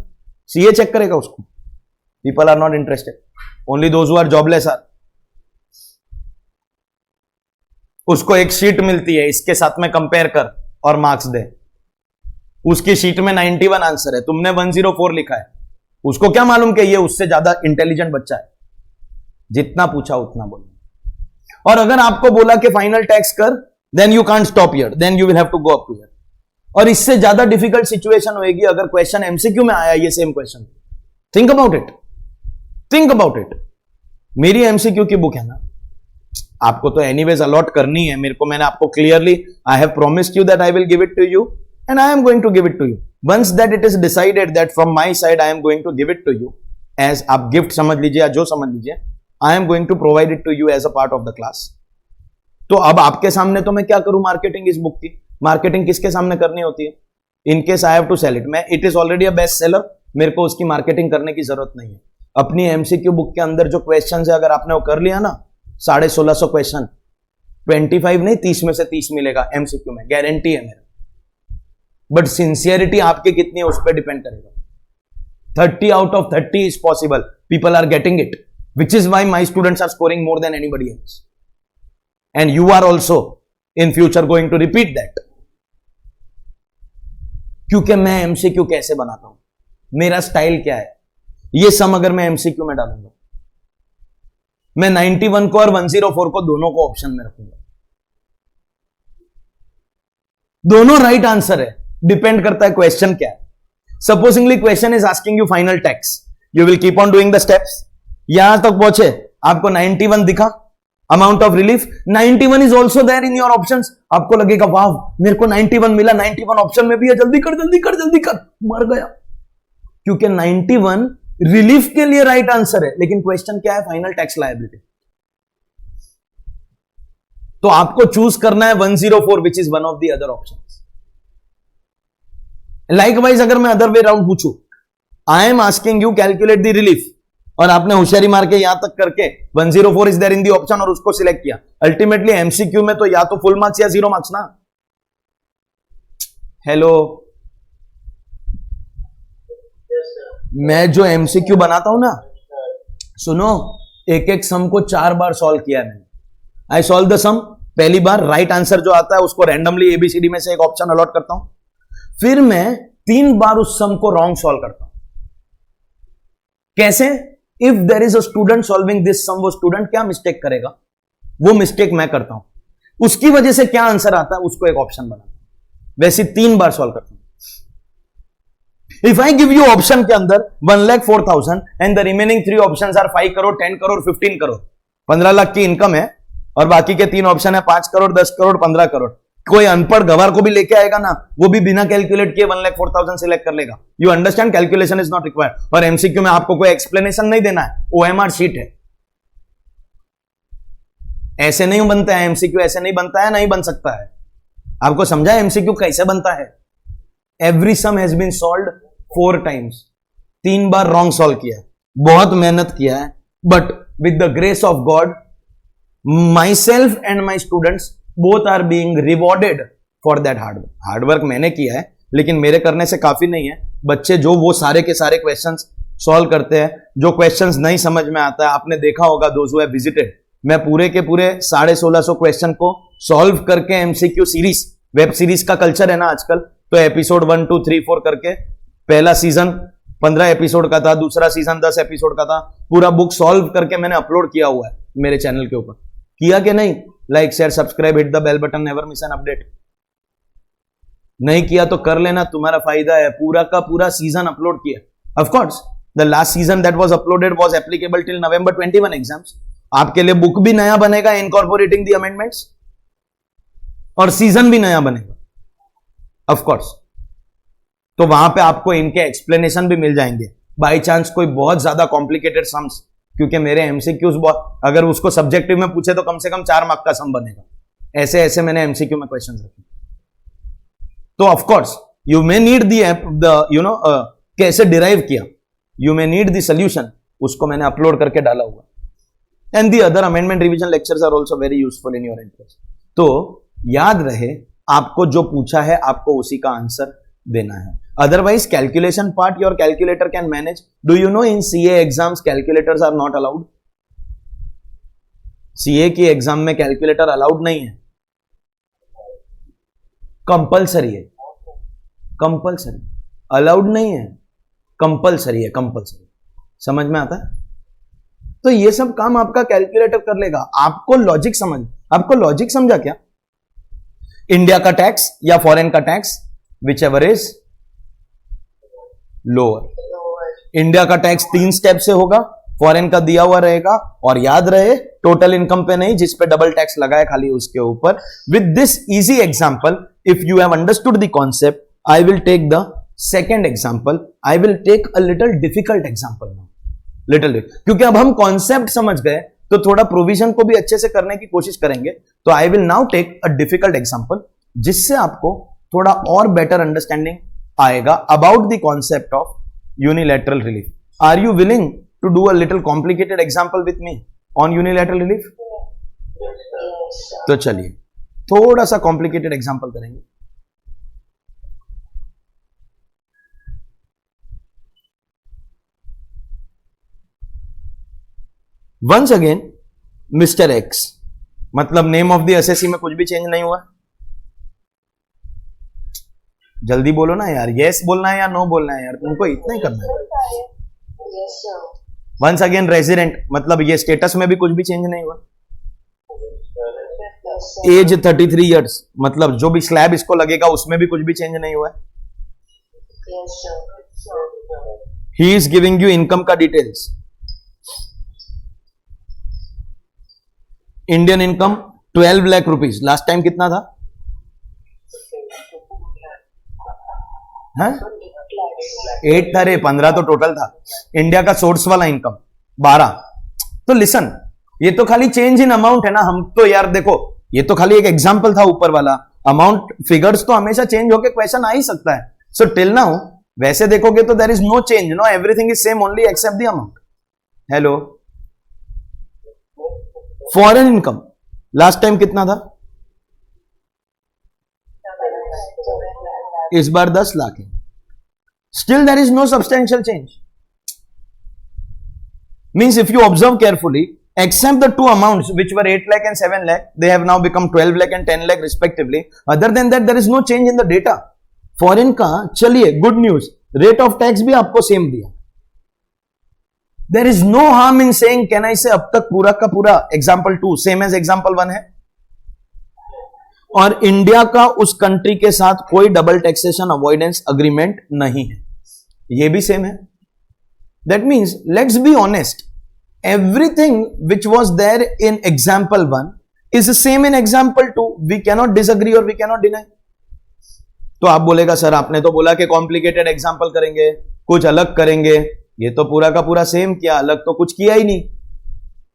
Speaker 1: सीए चेक करेगा उसको। People are not interested, only those who are jobless are. उसको एक शीट मिलती है, इसके साथ में कंपेयर कर और मार्क्स दे। उसकी शीट में 91 आंसर है, तुमने 104 लिखा है, उसको क्या मालूम कि ये उससे ज्यादा इंटेलिजेंट बच्चा है। जितना पूछा उतना बोलना। और अगर आपको बोला कि फाइनल टैक्स कर, then you can't stop here, then you will have to go up to here. और इससे ज्यादा डिफिकल्ट सिचुएशन होगी अगर क्वेश्चन एमसीक्यू में आया ये same question. Think about it, think about it. मेरी एमसीक्यू की बुक है ना, आपको तो एनीवेज अलॉट करनी है मेरे को। मैंने आपको clearly, I have promised you that I will give it to you and I am going to give it to you. Once that it is decided that from my side I am going to give it to you as आप gift समझ लीजिए या जो समझ लीजिए, I am going to provide it to you as a part of the class. तो अब आपके सामने तो मैं क्या करूं, मार्केटिंग इस बुक की। मार्केटिंग किसके सामने करनी होती है, in case I have to sell it, मैं it is already a best seller, मेरे को उसकी मार्केटिंग करने की जरूरत नहीं है। अपनी एमसीक्यू बुक के अंदर जो क्वेश्चन है अगर आपने वो कर लिया ना, 1650 क्वेश्चन, 25 नहीं 30 में से 30 मिलेगा एमसीक्यू में, गारंटी है मेरा। बट सिंसियरिटी आपके कितनी है उस पर डिपेंड करेगा। 30 out of 30 is possible, people are getting it, which is why my students are scoring more than anybody else, and you are also in future going to repeat that. क्योंकि मैं MCQ कैसे बनाता हूं, मेरा style क्या है, ये सम अगर मैं एमसीक्यू में डालूंगा, मैं 91 को और 104 को दोनों को ऑप्शन में रखूंगा। दोनों राइट आंसर है, डिपेंड करता है क्वेश्चन क्या है। Supposingly question is asking you final tax, you will keep on doing the steps. यहां तक पहुंचे, आपको 91 दिखा amount of relief, 91 is also there in your options. आपको लगेगा वाह मेरे को 91 मिला, 91 ऑप्शन में भी है, जल्दी कर जल्दी कर जल्दी कर, मर गया। क्योंकि 91 रिलीफ के लिए राइट आंसर है, लेकिन क्वेश्चन क्या है, फाइनल टैक्स लायबिलिटी। तो आपको चूज करना है 104 which is one of the other options. Likewise अगर मैं अदर वे राउंड पूछूं, I am asking you calculate the relief, और आपने होशियारी मार के यहां तक करके 104 is there in the option और उसको सिलेक्ट किया, अल्टीमेटली एमसीक्यू में तो या तो फुल मार्क्स या 0 मार्क्स ना। हेलो, मैं जो एमसीक्यू बनाता हूं ना, सुनो, एक एक सम को 4 बार सॉल्व किया है मैंने। आई सॉल्व द सम, पहली बार राइट आंसर जो आता है उसको रैंडमली एबीसीडी में से एक ऑप्शन अलॉट करता हूं, फिर मैं 3 बार उस सम को रॉन्ग सॉल्व करता हूं। कैसे? If there is a student solving this sum, वो स्टूडेंट क्या मिस्टेक करेगा, वो मिस्टेक मैं करता हूं, उसकी वजह से क्या आंसर आता है उसको एक ऑप्शन बनाता हूं। वैसे 3 बार सॉल्व करता हूं। If I give you option के अंदर 1,04,000 and the remaining 3 options are 5 crore, 10 crore, 15 crore, 15 lakh की इनकम है, और बाकी के 3 ऑप्शन है 5 करोड़, 10 करोड़, 15 करोड़। कोई अनपढ़ गवार को भी लेके आएगा ना, वो भी बिना कैलकुलेट किए 1,04,000 सिलेक्ट कर लेगा। You understand, calculation is not required. और एमसीक्यू में आपको कोई एक्सप्लेनेशन नहीं देना है, ओएमआर शीट है। ऐसे नहीं बनता है एमसीक्यू, ऐसे नहीं बनता है, नहीं बन सकता है। आपको समझा एमसीक्यू कैसे बनता है? Every sum has been solved 4 times, 3 बार रॉन्ग सॉल्व किया, बहुत मेहनत किया है, but with the grace of God myself and my students both are being rewarded for that hard work. Hard work मैंने किया है, लेकिन मेरे करने से काफी नहीं है। बच्चे जो वो सारे के सारे क्वेश्चंस सॉल्व करते हैं, जो क्वेश्चंस नहीं समझ में आता है, आपने देखा होगा दोज हु हैव विजिटेड, मैं पूरे के पूरे 1650 क्वेश्चन को सॉल्व करके एमसीक्यू सीरीज, वेब सीरीज का कल्चर है ना आजकल, तो एपिसोड 1, 2, 3, 4 करके, पहला सीजन 15 एपिसोड का था, दूसरा सीजन 10 एपिसोड का था, पूरा बुक सॉल्व करके मैंने अपलोड किया हुआ है मेरे चैनल के ऊपर। किया कि नहीं? Like, share, subscribe, hit the bell button, never miss an update. नहीं किया तो कर लेना, तुम्हारा फायदा है। पूरा का पूरा सीजन अपलोड किया। Of course the last season that was uploaded was applicable till November 21 exams. आपके लिए बुक भी नया बनेगा इनकॉर्पोरेटिंग द अमेंडमेंट्स, और सीजन भी नया बनेगा ऑफ कोर्स। तो वहां पे आपको इनके एक्सप्लेनेशन भी मिल जाएंगे। बाई चांस कोई बहुत ज्यादा कॉम्प्लिकेटेड सम्स, क्योंकि मेरे एमसीक्यूज बहुत, अगर उसको सब्जेक्टिव में पूछे तो कम से कम 4 मार्क का सम बनेगा। ऐसे ऐसे मैंने एमसीक्यू में क्वेश्चन रखे। तो of course you may need the कैसे डिराइव किया, you may need the solution, उसको मैंने अपलोड करके डाला हुआ। And the other amendment revision lectures are also very useful in your interest. तो याद रहे, आपको जो पूछा है आपको उसी का आंसर देना है। Otherwise calculation part your calculator can manage. Do you know in CA exams calculators are not allowed. CA की एग्जाम में कैलकुलेटर अलाउड नहीं है, कंपल्सरी है। कंपल्सरी, अलाउड नहीं है, कंपल्सरी है, कंपल्सरी। समझ में आता है? तो ये सब काम आपका कैलकुलेटर कर लेगा। आपको लॉजिक समझा क्या? इंडिया का टैक्स या फॉरेन का tax, whichever is lower. India का टैक्स 3 स्टेप से होगा, फॉरेन का दिया हुआ रहेगा, और याद रहे टोटल इनकम पे नहीं, जिस पे डबल टैक्स लगाए खाली उसके ऊपर। With this easy example, if you have understood the concept, I will take the second example. I will take a little difficult example now, little, क्योंकि अब हम कॉन्सेप्ट समझ गए तो थोड़ा प्रोविजन को भी अच्छे से करने की कोशिश करेंगे। तो I will now take a difficult example, जिससे आपको थोड़ा और बेटर अंडरस्टैंडिंग आएगा about the concept of unilateral relief. Are you willing to do a little complicated example with me on unilateral relief? तो चलिए थोड़ा सा कॉम्प्लिकेटेड एग्जांपल करेंगे। वंस अगेन मिस्टर एक्स, मतलब नेम ऑफ द एसएससी में कुछ भी चेंज नहीं हुआ। जल्दी बोलो ना यार, यस बोलना है या नो बोलना है यार, तुमको इतना ही करना है। वंस अगेन रेजिडेंट, मतलब ये स्टेटस में भी कुछ भी चेंज नहीं हुआ। एज 33 इयर्स, मतलब जो भी स्लैब इसको लगेगा उसमें भी कुछ भी चेंज नहीं हुआ। He is giving you income का details. Indian income 12 lakh rupees, last time कितना था? हाँ 8 था रे, 15 तो टोटल था। इंडिया का सोर्स वाला इनकम 12। तो लिसन, ये तो खाली चेंज इन अमाउंट है ना, हम तो यार देखो ये तो खाली एक एग्जांपल था ऊपर वाला, अमाउंट फिगर्स तो हमेशा चेंज होके क्वेश्चन आ ही सकता है। सो टिल नाउ वैसे देखोगे तो there is no change, no everything is same only except the amount. Hello, foreign income last time कितना था? इस बार 10 लाख है। Still there is no substantial change. Means if you observe carefully, except the two amounts which were 8 lakh and 7 lakh, they have now become 12 lakh and 10 lakh respectively. Other than that there is no change in the data. Foreign का चलिए good news, rate of tax भी आपको same दिया। There is no harm in saying, can I say अब तक पूरा का पूरा एग्जाम्पल 2 सेम एज एग्जाम्पल 1 है, और इंडिया का उस कंट्री के साथ कोई डबल टैक्सेशन अवॉइडेंस अग्रीमेंट नहीं है, ये भी सेम है। That means let's be honest, everything which was there in example 1 is same in example 2। We cannot disagree और वी कैनॉट डिनाई। तो आप बोलेगा सर आपने तो बोला कि कॉम्प्लिकेटेड एग्जाम्पल करेंगे, कुछ अलग करेंगे, ये तो पूरा का पूरा सेम किया, अलग तो कुछ किया ही नहीं।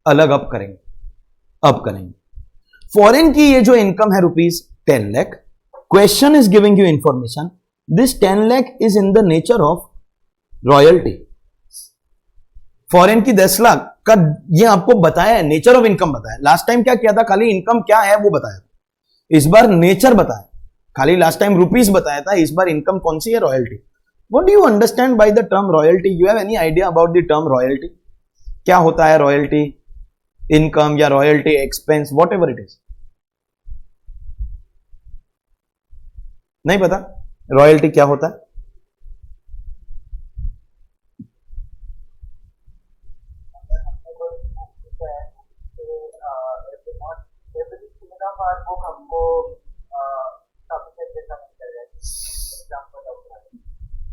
Speaker 1: अलग अब करेंगे, अब करेंगे। फॉरेन की ये जो इनकम है rupees 10 lakh, question is giving you information, this 10 lakh is in the nature of royalty. Foreign की 10 लाख का ये आपको बताया है, नेचर ऑफ इनकम बताया। लास्ट टाइम क्या किया था, खाली इनकम क्या है वो बताया था, इस बार नेचर बताया। खाली लास्ट टाइम रुपीस बताया था, इस बार इनकम कौन सी है, royalty. What do you understand by the term royalty? You have any idea about the term royalty? क्या होता है रॉयल्टी इनकम या royalty expense, what ever it is? नहीं पता रॉयल्टी क्या होता है?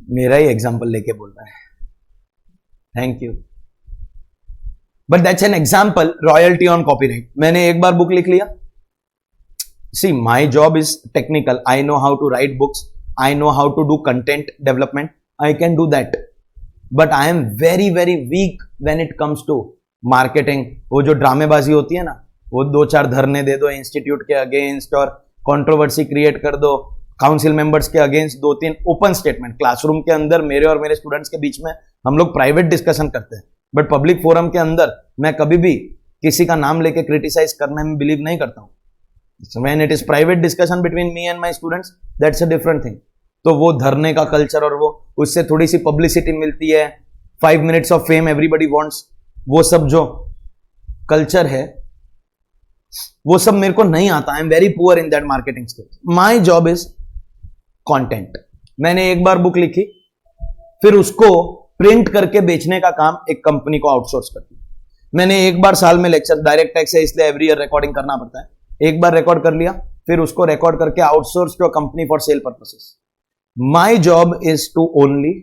Speaker 1: मेरा ही एग्जाम्पल लेके बोल रहा है, thank you. But that's an example, royalty on copyright. मैंने एक बार बुक लिख लिया, see my job is technical, I know how to write books, I know how to do content development, I can do that, but I am very very weak when it comes to marketing. वो जो ड्रामेबाजी होती है ना, वो 2-4 धरने दे दो institute के against और कंट्रोवर्सी क्रिएट कर दो, काउंसिल मेंबर्स के अगेंस्ट 2-3 ओपन स्टेटमेंट, क्लासरूम के अंदर मेरे और मेरे स्टूडेंट्स के बीच में हम लोग प्राइवेट डिस्कशन करते हैं, बट पब्लिक फोरम के अंदर मैं कभी भी किसी का नाम लेके क्रिटिसाइज करने में बिलीव नहीं करता हूं। When it is private discussion between me and my students, that's a different thing. तो वो धरने का कल्चर और वो उससे थोड़ी सी पब्लिसिटी मिलती है, 5 minutes of fame everybody wants, वो सब जो कल्चर है वो सब मेरे को नहीं आता। आई am very poor in that marketing skills. My job is content. मैंने एक बार बुक लिखी, फिर उसको प्रिंट करके बेचने का काम एक कंपनी को आउटसोर्स करती है। मैंने एक बार साल में लेक्चर, डायरेक्ट टैक्स है इसलिए एवरी ईयर रिकॉर्डिंग करना पड़ता है, एक बार रिकॉर्ड कर लिया, फिर उसको रिकॉर्ड करके outsource to a company for sale purposes. My job is to only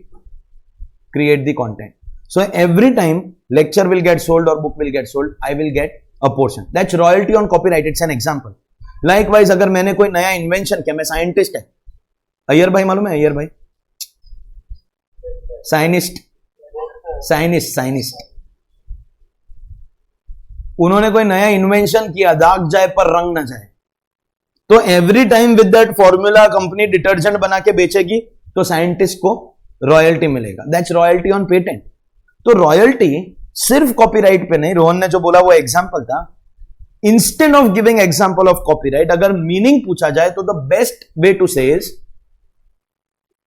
Speaker 1: create the content. So every time lecture will get sold or book will get sold, I will get a portion. That's royalty on copyright. It's an example. Likewise, अगर मैंने कोई नया invention किया, मैं scientist है, अय्यर भाई मालूम है, अय्यर भाई साइनिस्ट, उन्होंने कोई नया इन्वेंशन किया, दाग जाए पर रंग ना जाए, तो every time with that formula company detergent बना के बेचेगी तो साइंटिस्ट को रॉयल्टी मिलेगा। That's royalty on patent. तो रॉयल्टी सिर्फ कॉपीराइट पे नहीं, रोहन ने जो बोला वो एग्जांपल था। Instead of giving example of copyright, अगर मीनिंग पूछा जाए तो द बेस्ट वे टू से is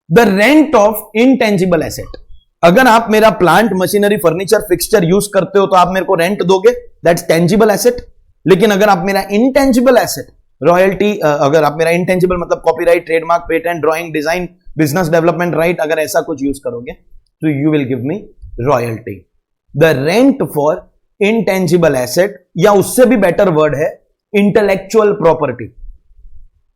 Speaker 1: the rent of intangible asset. अगर आप मेरा plant, machinery, furniture, fixture use करते हो तो आप मेरे को रेंट दोगे, दैट्स टेंजिबल एसेट। लेकिन अगर आप मेरा इंटेंजिबल एसेट, रॉयल्टी, अगर आप मेरा इंटेंजिबल मतलब copyright, trademark, patent, drawing, design, business development right, अगर ऐसा कुछ यूज करोगे तो you will give me royalty. The rent for intangible asset, या उससे भी बेटर वर्ड है intellectual property.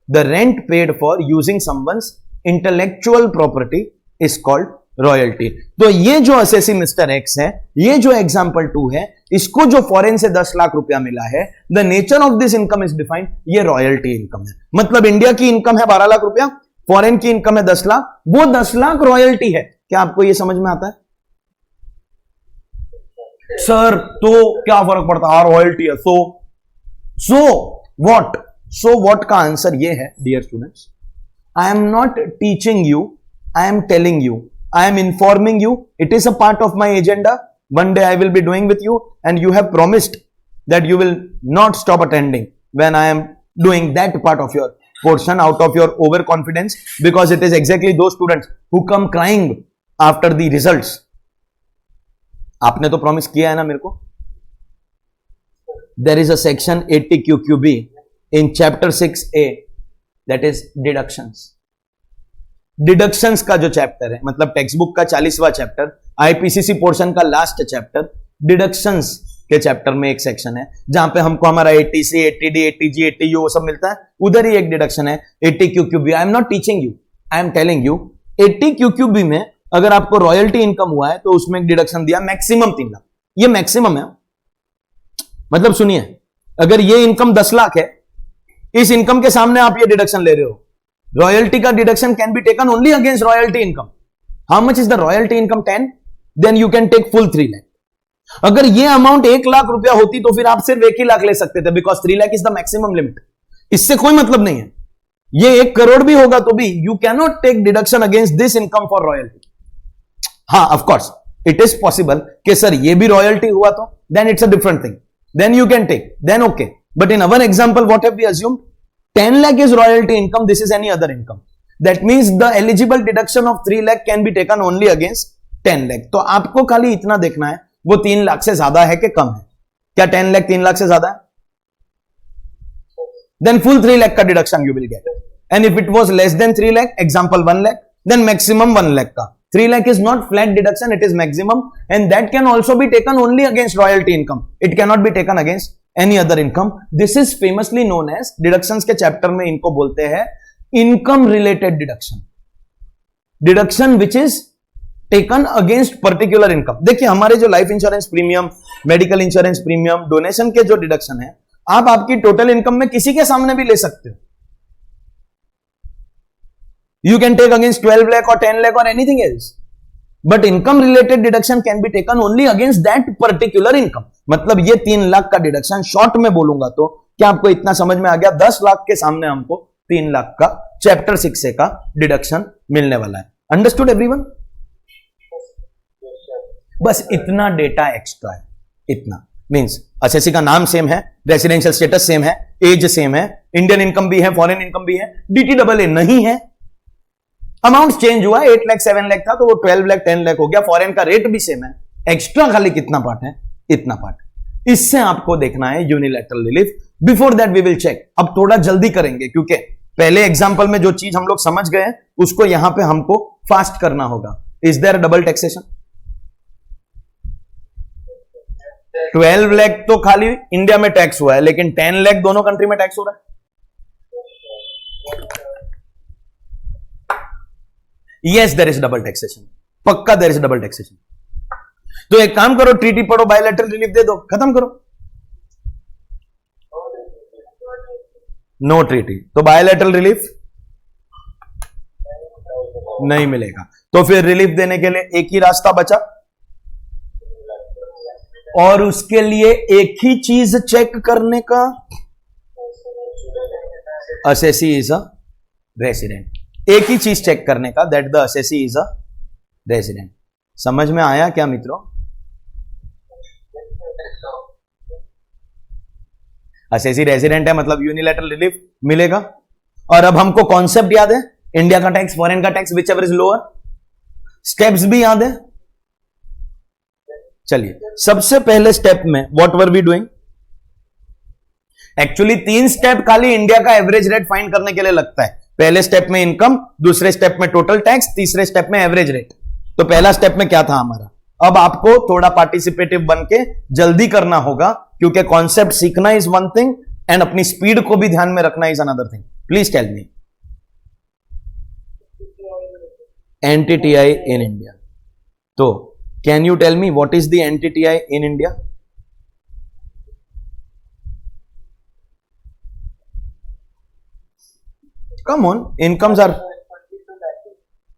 Speaker 1: The rent paid for using someone's intellectual property is called royalty. तो ये जो असेसी मिस्टर एक्स है, ये जो एग्जाम्पल 2 है, इसको जो फॉरेन से 10 लाख रुपया मिला है, the nature of this income is defined, ये रॉयल्टी इनकम है। मतलब इंडिया की इनकम है 12 लाख रुपया, फॉरेन की इनकम है 10 लाख, वो 10 लाख रॉयल्टी है। क्या आपको ये समझ में आता है? सर तो क्या फर्क पड़ता है, रॉयल्टी है, सो व्हाट का आंसर ये है dear students, I am not teaching you, I am telling you, I am informing you, it is a part of my agenda. One day I will be doing with you, and you have promised that you will not stop attending when I am doing that part of your portion out of your overconfidence, because it is exactly those students who come crying after the results. आपने तो promise किया है ना मेरे को. There is a section 80QQB in chapter 6A, that is deductions. Deductions का जो chapter है, मतलब टेक्स्ट बुक का 40वां चैप्टर, आईपीसीसी पोर्शन का लास्ट चैप्टर, डिडक्शंस के चैप्टर में एक सेक्शन है जहां पे हमको हमारा एटीसी, एटीडी, एटीजी, एटीयू वो सब मिलता है. उधर ही एक डिडक्शन है 80QQB. I am not teaching you, I am telling you. 80QQB में अगर आपको रॉयल्टी इनकम हुआ है तो उसमें एक डिडक्शन दिया मैक्सिमम 3 लाख. ये मैक्सिमम है. मतलब सुनिए, अगर ये इनकम 10 लाख है, इस इनकम के सामने आप ये डिडक्शन ले रहे हो. Royalty का deduction can be taken only against royalty income. How much is the royalty income? 10. Then you can take full 3 lakh. अगर ये अमाउंट 1 लाख रुपया होती तो फिर आप सिर्फ 1 ही लाख ले सकते थे, because 3 lakh is the maximum limit. इससे कोई मतलब नहीं है. ये 1 करोड़ भी होगा तो भी you can not take deduction against this income for royalty. हाँ, ऑफकोर्स इट इज पॉसिबल कि सर ये भी रॉयल्टी हुआ तो then it's a different thing, then you can take, then okay. But in our example what have we assumed? 10 lakh is royalty income. This is any other income. That means the eligible deduction of 3 lakh can be taken only against 10 lakh. तो आपको खाली इतना देखना है वो 3 लाख से ज्यादा है कि कम है. क्या 10 लाख 3 लाख से ज्यादा है? Then full 3 lakh का deduction you will get. And if it was less than 3 lakh, example 1 lakh, then maximum 1 lakh का. 3 lakh is not flat deduction, it is maximum, and that can also be taken only against royalty income. It cannot be taken against any other income. This is famously known as deductions के chapter में इनको बोलते हैं income related deduction. Deduction which is taken against particular income. देखिए हमारे जो life insurance premium, medical insurance premium, donation के जो डिडक्शन है, आप आपकी टोटल इनकम में किसी के सामने भी ले सकते हो. You can take against 12 lakh or 10 lakh or anything else. But income related deduction can be taken only against that particular income. मतलब ये 3 लाख का डिडक्शन शॉर्ट में बोलूंगा तो क्या आपको इतना समझ में आ गया? 10 लाख के सामने हमको 3 लाख का चैप्टर 6A का डिडक्शन मिलने वाला है. Understood everyone? बस इतना डेटा एक्स्ट्रा है. इतना मींस असेसी का नाम सेम है, रेसिडेंशियल स्टेटस सेम है, एज सेम है, इंडियन इनकम भी है, फॉरेन इनकम भी है, DTAA नहीं है. अमाउंट चेंज हुआ, 8 लाख 7 लाख था तो वो 12 लाख 10 लाख हो गया. फॉरेन का रेट भी सेम है. एक्स्ट्रा खाली कितना पार्ट है? इतना पार्ट. इससे आपको देखना है unilateral relief. Before that we will check. अब थोड़ा जल्दी करेंगे क्योंकि पहले एग्जांपल में जो चीज हम लोग समझ गए उसको यहां पे हमको फास्ट करना होगा. Is there double taxation? 12 lakh तो खाली इंडिया में टैक्स हुआ है, लेकिन 10 लाख दोनों कंट्री में टैक्स हो रहा है. Yes, there is double taxation. पक्का there is double taxation. तो एक काम करो, ट्रीटी पढ़ो, बायलैटरल रिलीफ दे दो, खत्म करो. नो ट्रीटी तो बायलैटरल रिलीफ नहीं मिलेगा. तो फिर रिलीफ देने के लिए एक ही रास्ता बचा और उसके लिए एक ही चीज चेक करने का, असेसी इज अ रेसिडेंट. एक ही चीज चेक करने का, that the assessee is a resident. समझ में आया क्या मित्रों? असेसी रेसिडेंट है मतलब यूनिलैटरल रिलीफ मिलेगा. और अब हमको कॉन्सेप्ट याद है, इंडिया का टैक्स, फॉरेन का tax, whichever is lower. Steps भी याद है. चलिए सबसे पहले स्टेप में what were we doing? Actually 3 step खाली इंडिया का एवरेज रेट फाइंड करने के लिए लगता है. पहले स्टेप में इनकम, दूसरे स्टेप में टोटल टैक्स, तीसरे स्टेप में एवरेज रेट. तो पहला स्टेप में क्या था हमारा? अब आपको थोड़ा पार्टिसिपेटिव बन के जल्दी करना होगा क्योंकि कॉन्सेप्ट सीखना इज वन थिंग एंड अपनी स्पीड को भी ध्यान में रखना is another thing. Please tell me. NTTI in India तो can you tell me what is the NTTI in India? Come on, incomes are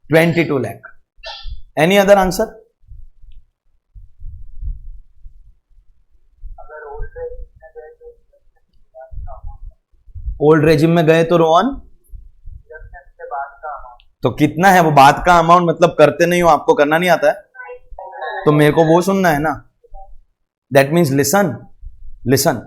Speaker 1: 22 lakh. Any other answer? Old regime में गए तो रोहन, तो कितना है वो बाद का अमाउंट? मतलब करते नहीं हो, आपको करना नहीं आता है, तो मेरे को वो सुनना है ना. That means listen listen,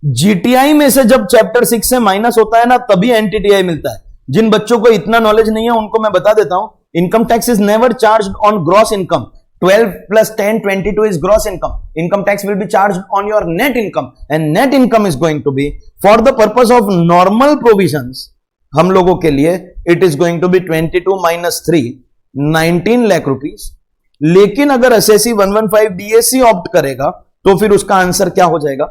Speaker 1: GTI में से जब चैप्टर 6 से माइनस होता है ना, तभी एनटीटीआई मिलता है. जिन बच्चों को इतना नॉलेज नहीं है उनको मैं बता देता हूं, income tax is never charged on gross income. 12 plus 10 22 is gross income. Income tax will be charged on your net income, and net income is going to be for the purpose of normal provisions. हम लोगों के लिए it is going to be 22 minus 3 19 lakh rupees. लेकिन अगर SSC 115 BSc opt करेगा तो फिर उसका आंसर क्या हो जाएगा?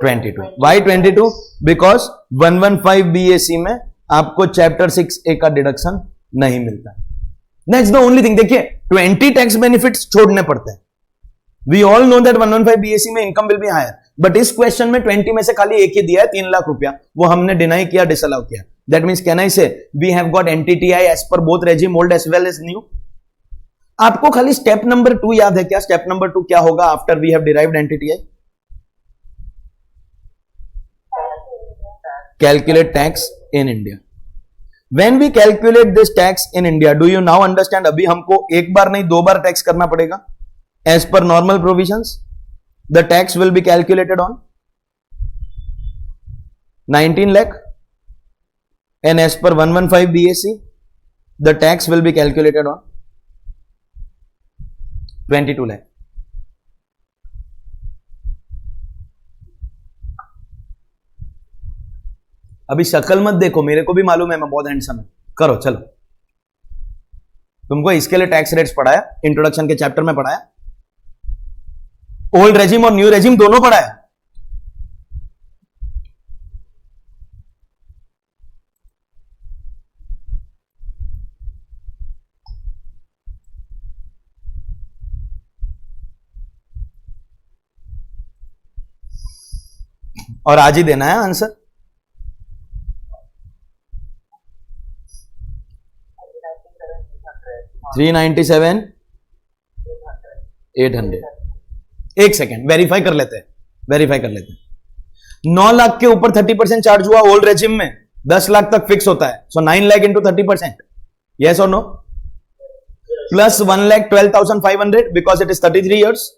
Speaker 1: 22. Why 22? Because 115 बीएससी में आपको चैप्टर 6A का डिडक्शन नहीं मिलता. That's the only thing. देखिए 20 टैक्स बेनिफिट्स छोड़ने पड़ते हैं. We all know that 115 BSc में income will be higher, but इस क्वेश्चन में 20 में से खाली एक ही दिया है 3 लाख रुपया, वो हमने डिनाई किया, डिसअलाउ किया. That means can I say we have got NTTI as per both regime old as well as new. आपको खाली स्टेप नंबर 2 याद है क्या? स्टेप नंबर 2 क्या होगा after we have derived NTTI? Calculate tax in India. When we calculate this tax in India, do you now understand? अभी हमको एक बार नहीं 2 बार टैक्स करना पड़ेगा. As per normal provisions, the tax will be calculated on 19 lakh, and as per 115 BSc, the tax will be calculated on 22 lakh. अभी शक्ल मत देखो, मेरे को भी मालूम है मैं बहुत हैंडसम है. करो चलो. तुमको इसके लिए टैक्स रेट्स पढ़ाया, इंट्रोडक्शन के चैप्टर में पढ़ाया, ओल्ड रेजिम और न्यू रेजिम दोनों पढ़ाया. और आज ही देना है आंसर. $397 $800. एक सेकेंड वेरीफाई कर लेते हैं. 9 लाख के ऊपर 30% चार्ज हुआ ओल्ड रेजिम में, 10 लाख तक फिक्स होता है. सो 9 लाख इंटू 30%, यस और no? Plus 1,12,500 because it is 33 years.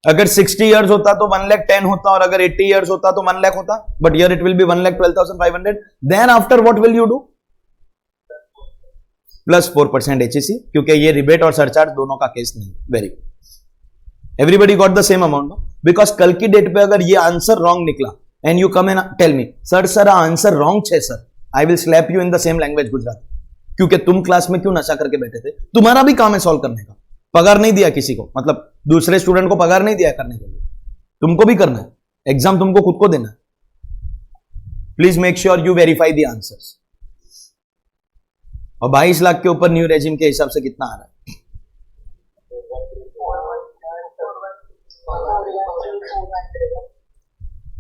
Speaker 1: अगर 60 ईयर्स होता तो 1,10,000 होता, और अगर 80 ईयर्स होता तो 1 लाख होता. But here it will be 1,12,500. Then after what will you do? Plus 4% HEC, क्योंकि ये रिबेट और सरचार्ज दोनों का केस नहीं. Very good, everybody got the same amount. Because कल की डेट पे अगर ये आंसर रॉन्ग निकला and you come and tell me sir answer wrong छे sir, I will slap you in the same language Gujarati. क्योंकि तुम क्लास में क्यों नशा करके बैठे थे? तुम्हारा भी काम है सॉल्व करने का. पगार नहीं दिया किसी को, मतलब दूसरे स्टूडेंट को पगार नहीं दिया करने के लिए. तुमको भी करना है, एग्जाम तुमको खुद को देना है. Please make sure you verify the answers. और 22 लाख के ऊपर न्यू रेजिम के हिसाब से कितना आ रहा है?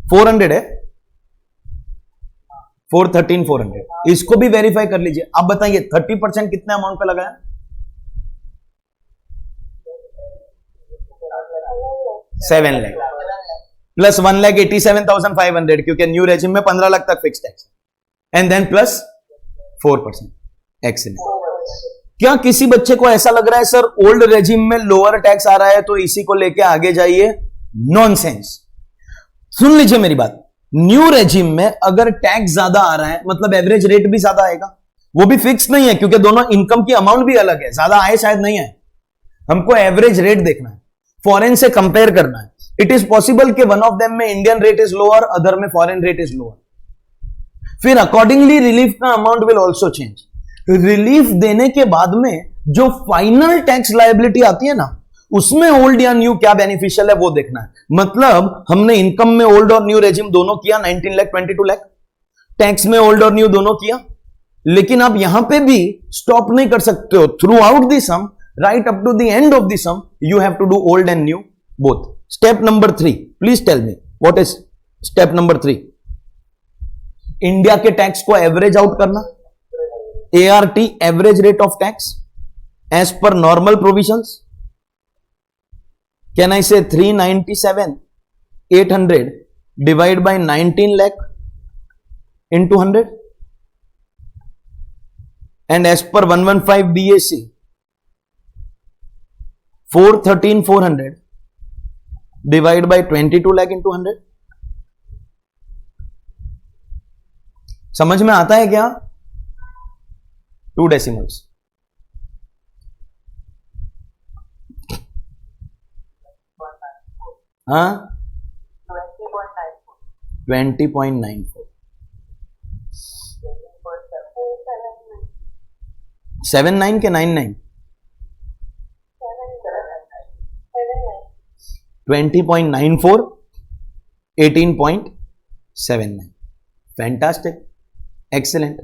Speaker 1: 400 है. 413,400. इसको भी वेरीफाई कर लीजिए. आप बताइए 30% कितने अमाउंट पे लगाया? 7 लाख प्लस 1,87,500, क्योंकि न्यू रेजिम में 15 लाख तक fix tax, and then plus 4%. Excellent. क्या किसी बच्चे को ऐसा लग रहा है सर ओल्ड रेजिम में लोअर टैक्स आ रहा है तो इसी को लेके आगे जाइए? नॉनसेंस. सुन लीजिए मेरी बात. न्यू रेजिम में अगर टैक्स ज्यादा आ रहा है मतलब एवरेज रेट भी ज्यादा आएगा. वो भी फिक्स नहीं है, क्योंकि दोनों इनकम की अमाउंट भी अलग है. ज्यादा आए शायद नहीं है, हमको एवरेज रेट देखना है, फॉरेन से कंपेयर करना है. इट इज पॉसिबल कि वन ऑफ देम में Indian rate is lower, other में फॉरेन रेट इज लोअर. फिर अकॉर्डिंगली रिलीफ का amount will also change. Relief देने के बाद में जो फाइनल टैक्स लायबिलिटी आती है ना, उसमें ओल्ड या न्यू क्या बेनिफिशियल है वो देखना है. मतलब हमने इनकम में ओल्ड और न्यू रेजिम दोनों किया, 19 लाख 22 लाख. टैक्स में ओल्ड और न्यू दोनों किया, लेकिन आप यहां पे भी स्टॉप नहीं कर सकते हो. Throughout the sum, right up to the end of the sum, you have to do old and new both. Step number 3, please tell me what is step number 3. India के tax को average out करना, ART average rate of tax as per normal provisions. Can I say 397,800 divide by 19 lakh into 100, and as per 115 BAC 413,400 divide by 22 lakh into 100. समझ में आता है क्या? 2 decimals. हाँ, 20.94. 79 के 99? 20.94, 18.79. Fantastic, excellent.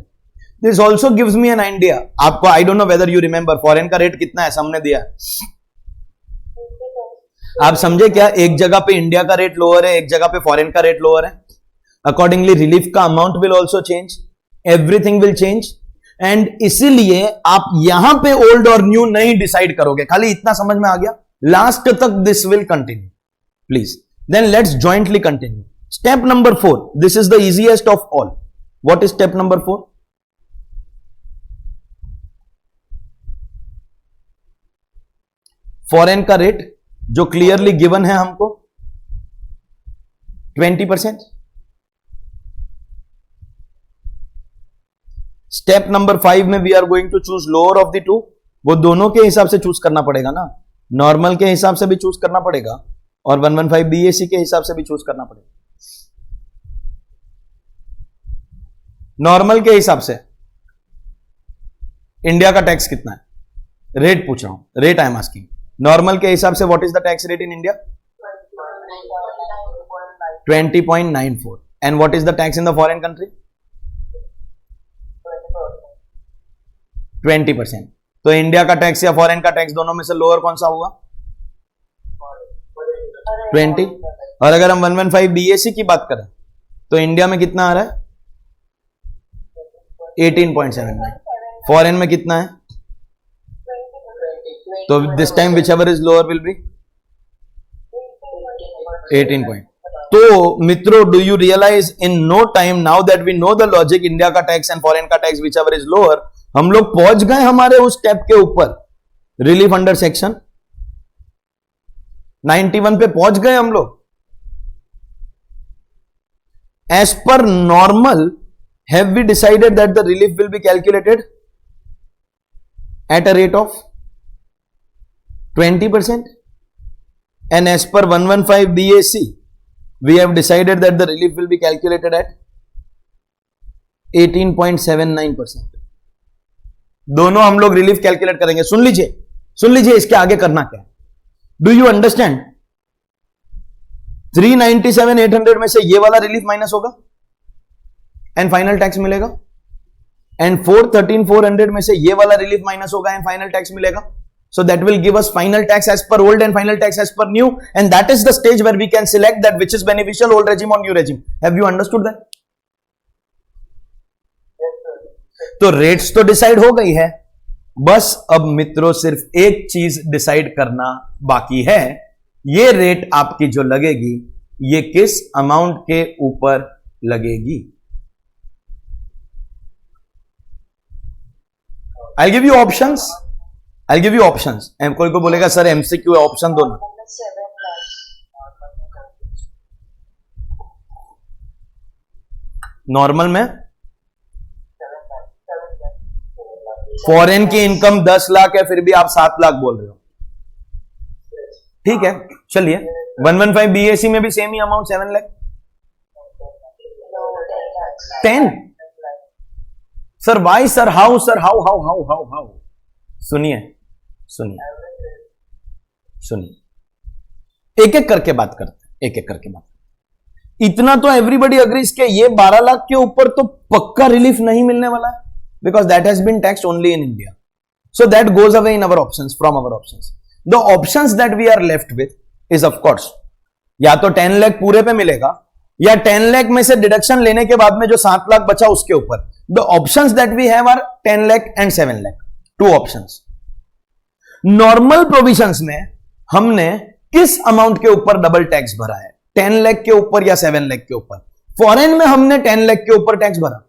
Speaker 1: This also gives me an idea. आपको, I don't know whether you remember, foreign का rate कितना है हमने दिया. आप समझे क्या? एक जगह पे इंडिया का रेट लोअर है, एक जगह पे फॉरेन का रेट लोअर है. अकॉर्डिंगली रिलीफ का amount will also change, everything will change. And इसीलिए आप यहां पे ओल्ड और न्यू नहीं डिसाइड करोगे. खाली इतना समझ में आ गया? लास्ट तक this will continue, please. Then let's jointly continue. Step number 4, this is the easiest of all. What is step number 4? Foreign का रेट जो क्लियरली गिवन है हमको 20%. स्टेप नंबर 5 में we are going to choose lower of the two. वो दोनों के हिसाब से चूज करना पड़ेगा ना. नॉर्मल के हिसाब से भी चूज करना पड़ेगा और 115 BAC के हिसाब से भी चूज करना पड़ेगा. नॉर्मल के हिसाब से इंडिया का टैक्स कितना है? रेट पूछ रहा हूं, rate I am asking. Normal के हिसाब से what is the tax rate in India? 20.94. And what is the tax in the foreign country? 20%. तो इंडिया का टैक्स या फॉरेन का टैक्स दोनों में से लोअर कौन सा हुआ? 20. और अगर हम 115 BAC की बात करें तो इंडिया में कितना आ रहा है? 18.79. फॉरेन में कितना है? तो this time whichever is lower will be 18 point. तो मित्रों, do you realise in no time, now that we know the logic, India का टैक्स एंड फॉरेन का tax whichever is lower, हम लोग पहुंच गए हमारे उस स्टेप के ऊपर. रिलीफ अंडर सेक्शन 91 पे पहुंच गए हम लोग. As per normal have we decided that the relief will be calculated at a rate of 20%. And as per 115 BAC, we have decided that the relief will be calculated at 18.79%. दोनों हम लोग relief calculate करेंगे. सुन लीजिए इसके आगे करना क्या है. Do you understand? 397,800 में से ये वाला रिलीफ माइनस होगा एंड फाइनल टैक्स मिलेगा. एंड 413,400 में से ये वाला रिलीफ माइनस होगा एंड फाइनल टैक्स मिलेगा. So that will give us final tax as per old and final tax as per new, and that is the stage where we can select that which is beneficial, old regime or new regime. Have you understood that? Yes, sir. तो rates तो decide हो गई है, बस अब मित्रों सिर्फ एक चीज डिसाइड करना बाकी है. ये रेट आपकी जो लगेगी ये किस अमाउंट के ऊपर लगेगी? I'll give you options. I'll give you options. कोई को बोलेगा सर MCQ है, ऑप्शन दो ना. नॉर्मल में फॉरेन की इनकम 10 लाख है, फिर भी आप 7 लाख बोल रहे हो. ठीक है, चलिए 115 BAC में भी सेम ही amount 7 lakh. 10. Sir why sir, how sir, how how how how how. सुनिए, एक एक करके बात करते हैं. इतना तो एवरीबडी अग्रीज के ये 12 लाख के ऊपर तो पक्का रिलीफ नहीं मिलने वाला है. because that has been taxed only in India. So that goes away in our options, from our options. The options that we are left with is of course या तो 10 लाख पूरे पे मिलेगा या 10 लाख में से डिडक्शन लेने के बाद में जो 7 लाख बचा उसके ऊपर. The options that we have are 10 lakh and 7 lakh. Two options. Normal provisions में हमने किस अमाउंट के ऊपर डबल टैक्स भरा है, 10 लाख के ऊपर या 7 लाख के ऊपर. फॉरेन में हमने 10 लाख के ऊपर टैक्स भरा,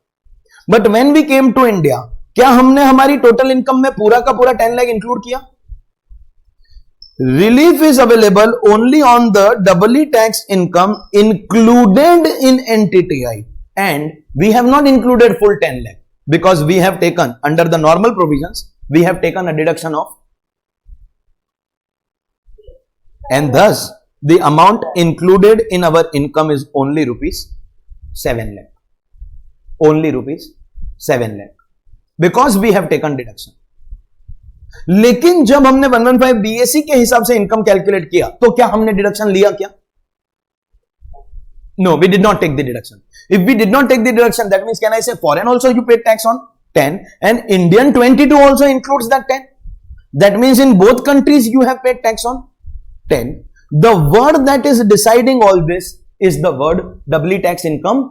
Speaker 1: but when we came to India, क्या हमने हमारी टोटल इनकम में पूरा का पूरा 10 लाख इंक्लूड किया? Relief is available only on the doubly taxed income included in NTTI, and we have not included full 10 lakh because we have taken, under the normal provisions, we have taken a deduction of, and thus the amount included in our income is only rupees 7 lakh. Only rupees 7 lakh because we have taken deduction. लेकिन जब हमने 115 BAC के हिसाब से income calculate किया तो क्या हमने डिडक्शन लिया क्या? No, we did not take the deduction. If we did not take the deduction, that means can I say foreign also you paid tax on 10 and Indian 22 also includes that 10. That means in both countries you have paid tax on 10. The word that is deciding all this is the word doubly tax income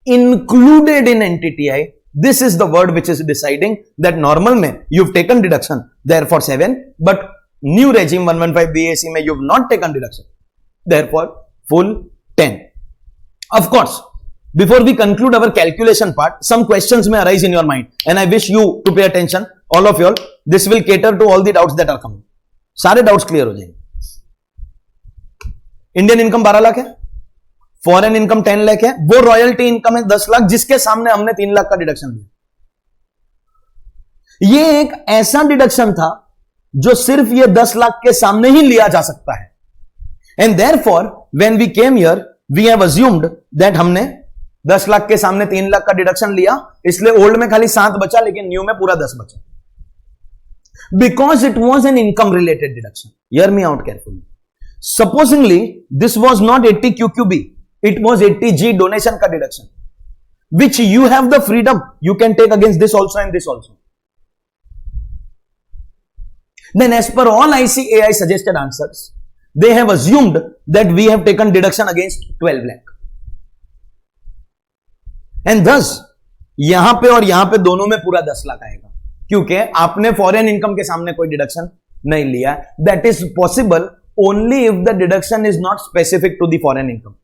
Speaker 1: included in NTTI. This is the word which is deciding that normal mein you've taken deduction, therefore 7, but new regime 115 BAC mein you've not taken deduction, therefore full 10. Of course, before we conclude our calculation part, some questions may arise in your mind and I wish you to pay attention, all of you all. This will cater to all the doubts that are coming. सारे doubts clear हो जाएंगे. Indian income 12 lakh है, foreign income 10 lakh है, वो royalty income है 10 लाख जिसके सामने हमने 3 लाख का डिडक्शन दिया. ये एक ऐसा डिडक्शन था जो सिर्फ ये 10 लाख के सामने ही लिया जा सकता है. And therefore when we came here we have assumed that हमने 10 लाख के सामने 3 लाख का डिडक्शन लिया, इसलिए ओल्ड में खाली 7 बचा लेकिन न्यू में पूरा 10 बचा. Because it was an income related deduction. Here me out carefully. Supposedly this was not 80 QQB, it was 80G donation ka deduction, which you have the freedom, you can take against this also and this also. Then as per all ICAI suggested answers, they have assumed that we have taken deduction against 12 lakh. And thus, यहां पे और यहां पे दोनों में पूरा 10 लाख आएगा, क्योंकि आपने फॉरेन इनकम के सामने कोई डिडक्शन नहीं लिया. That is possible only if the deduction is not specific to the foreign income.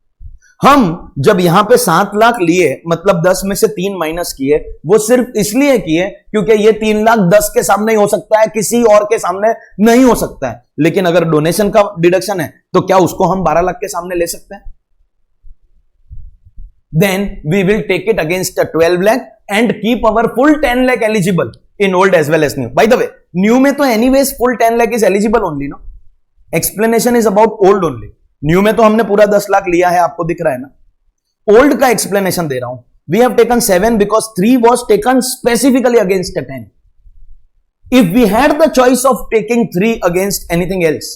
Speaker 1: हम जब यहां पे 7 लाख लिए, मतलब 10 में से 3 माइनस किए, वो सिर्फ इसलिए किए क्योंकि ये 3 लाख 10 के सामने हो सकता है, किसी और के सामने नहीं हो सकता है. लेकिन अगर डोनेशन का डिडक्शन है तो क्या उसको हम 12 लाख के सामने ले सकते हैं? Then we will take it against 12 lakh and keep our full 10 lakh eligible in old as well as new. By the way, new में तो anyways full 10 lakh is eligible only. No, explanation is about old only. New में तो हमने पूरा 10 लाख लिया है, आपको दिख रहा है ना. ओल्ड का एक्सप्लेनेशन दे रहा हूं. We have taken 7 because 3 was taken specifically against 10. If we had the choice of taking 3 against anything else,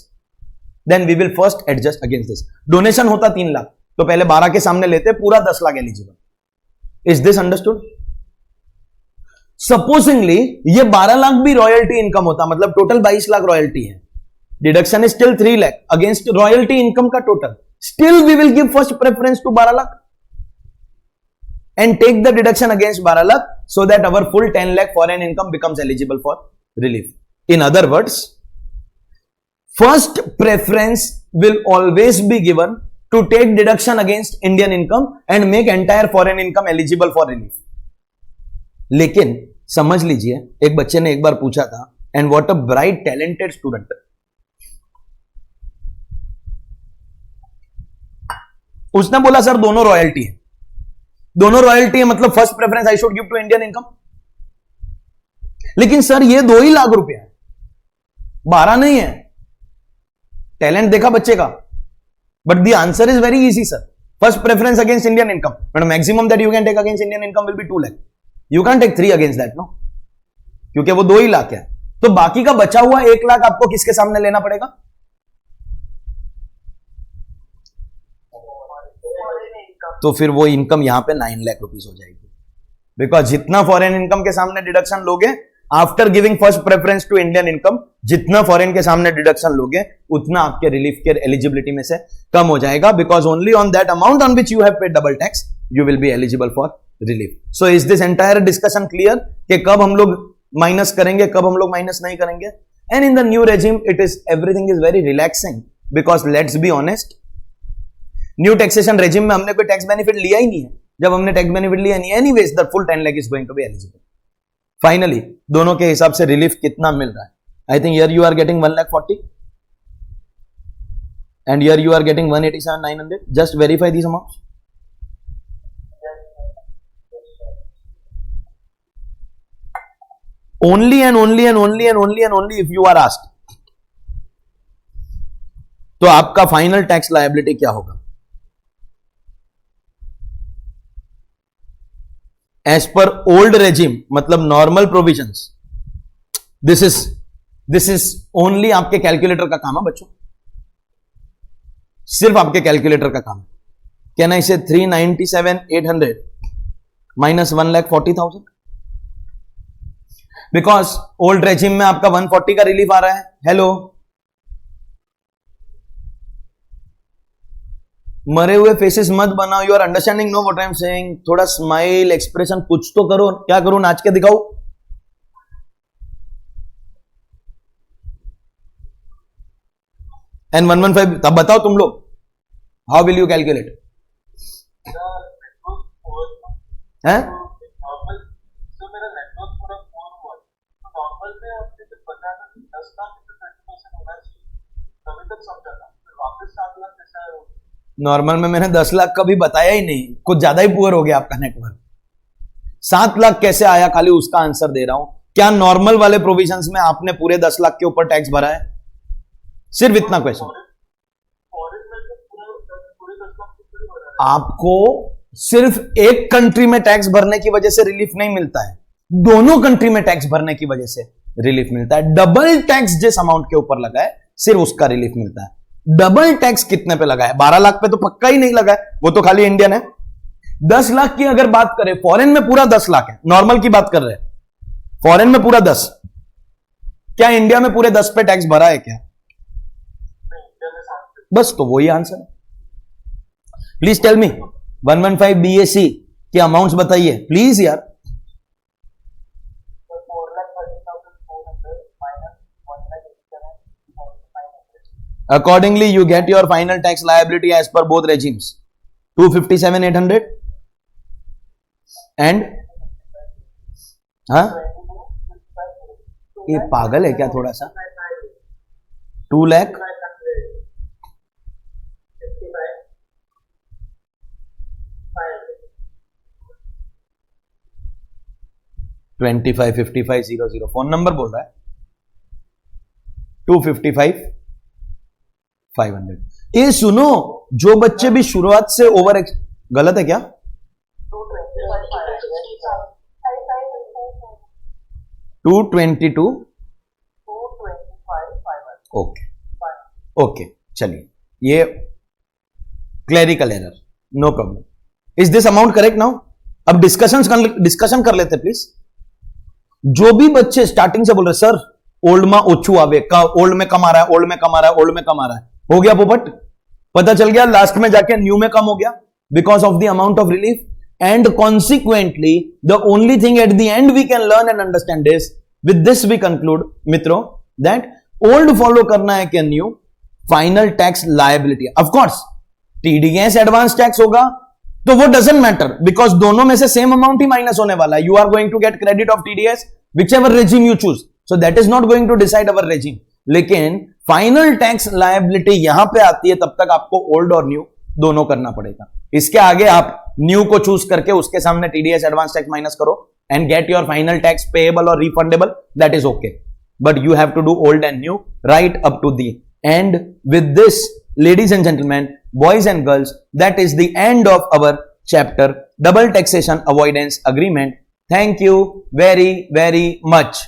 Speaker 1: then we will first adjust against this. Donation होता 3 लाख तो पहले 12 के सामने लेते, पूरा 10 lakh eligible. Is this understood? Supposedly ये 12 लाख भी royalty income होता, मतलब टोटल 22 लाख रॉयल्टी है. Deduction is still 3 lakh against royalty income का total. Still we will give first preference to 12 lakh and take the deduction against 12 lakh so that our full 10 lakh foreign income becomes eligible for relief. In other words, first preference will always be given to take deduction against Indian income and make entire foreign income eligible for relief. लेकिन समझ लीजिए, एक बच्चे ने एक बार पूछा था, and what a bright talented student. उसने बोला सर दोनों रॉयल्टी है, दोनों रॉयल्टी है, मतलब first preference I should give to Indian income. लेकिन सर ये 2 ही लाख रुपया है, 12 नहीं है. टैलेंट देखा बच्चे का, but the answer is very easy sir. First preference against Indian income, but maximum that you can take against Indian income will be 2 lakh. You can take 3 against that, no, क्योंकि वो 2 ही लाख है. तो बाकी का बचा हुआ 1 लाख आपको किसके सामने लेना पड़ेगा? तो फिर वो इनकम यहां पे 9 लाख रुपीस हो जाएगी. बिकॉज जितना फॉरेन इनकम के सामने डिडक्शन लोगे, after giving first preference to Indian income, जितना फॉरेन के सामने डिडक्शन लोगे उतना आपके रिलीफ के एलिजिबिलिटी में से कम हो जाएगा, because only on that amount on which you have paid double tax you will be eligible for relief. So is this entire discussion clear कि कब हम लोग माइनस करेंगे, कब हम लोग माइनस नहीं करेंगे? And in the new regime it is everything is very relaxing, because let's be honest, new taxation regime में हमने कोई टैक्स बेनिफिट लिया ही नहीं है. जब हमने टैक्स बेनिफिट लिया नहीं, anyways the full 10 lakh is going to be eligible. Finally दोनों के हिसाब से रिलीफ कितना मिल रहा है? I think here you are getting 1,40,000 and here you are getting 187,900. Just verify this amount. Only and only and only and only and only if you are asked. तो आपका फाइनल टैक्स लायबिलिटी क्या होगा? As per old regime, मतलब normal provisions, this is only आपके calculator का काम है बच्चों, सिर्फ आपके कैलकुलेटर का काम है. Can I say 397,800 minus 1,40,000? Because old regime में आपका 140 का रिलीफ आ रहा है. हेलो, मरे हुए फेसेस मत बनाओ. You are understanding no what I am saying? थोड़ा स्माइल, एक्सप्रेशन कुछ तो करो. क्या करो, नाच के दिखाओ. एंड 115 तब बताओ तुम लोग, हाउ विल यू कैलकुलेट? है नॉर्मल में मैंने 10 लाख का भी बताया ही नहीं, कुछ ज्यादा ही पुअर हो गया आपका नेटवर्क. 7 लाख कैसे आया, खाली उसका आंसर दे रहा हूं. क्या नॉर्मल वाले प्रोविजंस में आपने पूरे 10 लाख के ऊपर टैक्स भरा है? सिर्फ इतना क्वेश्चन. आपको सिर्फ एक कंट्री में टैक्स भरने की वजह से रिलीफ नहीं मिलता है, दोनों कंट्री में टैक्स भरने की वजह से रिलीफ मिलता है. डबल टैक्स जिस अमाउंट के ऊपर लगा है सिर्फ उसका रिलीफ मिलता है. डबल टैक्स कितने पे लगा है? 12 लाख पे तो पक्का ही नहीं लगा है, वो तो खाली इंडियन है. 10 लाख की अगर बात करें, फॉरेन में पूरा 10 लाख है. नॉर्मल की बात कर रहे हैं, फॉरेन में पूरा 10. क्या इंडिया में पूरे 10 पे टैक्स भरा है क्या? बस, तो वही आंसर है. प्लीज टेल मी 115 BAC के अमाउंट्स बताइए प्लीज यार. Accordingly, you get your final tax liability as per both regimes, 257,800 and हाँ, ये पागल है क्या थोड़ा सा? 2 लाख 255500. फोन नंबर बोल रहा है 255,500. ये सुनो, जो बच्चे भी शुरुआत से ओवर गलत है क्या? 222 ओके ओके, चलिए, ये clerical error, no problem. Is this amount correct now? अब डिस्कशन कर लेते प्लीज. जो भी बच्चे स्टार्टिंग से बोल रहे सर ओल्ड में ओछू आवे का, ओल्ड में कम आ रहा है, ओल्ड में कम आ रहा है, ओल्ड में कम आ रहा है, हो गया पोपट? पता चल गया लास्ट में जाके न्यू में कम हो गया because of the amount of relief. And consequently the only thing at the end we can learn and understand is, with this we conclude मित्रों दैट ओल्ड फॉलो करना है कि new. Final tax liability, of course TDS advance tax होगा तो वो doesn't matter because दोनों में से सेम अमाउंट ही माइनस होने वाला है. You are going to get credit of TDS whichever regime you choose, so that is not going to decide our regime. लेकिन फाइनल टैक्स लायबिलिटी यहां पे आती है तब तक आपको ओल्ड और न्यू दोनों करना पड़ेगा. इसके आगे आप न्यू को चूज करके उसके सामने टीडीएस एडवांस टैक्स माइनस करो and get your final tax payable और refundable, that is okay. But you have to do old and new right up to the end. With this, ladies and gentlemen, boys and girls, that is the end of our chapter Double Taxation Avoidance Agreement. Thank you very, very much.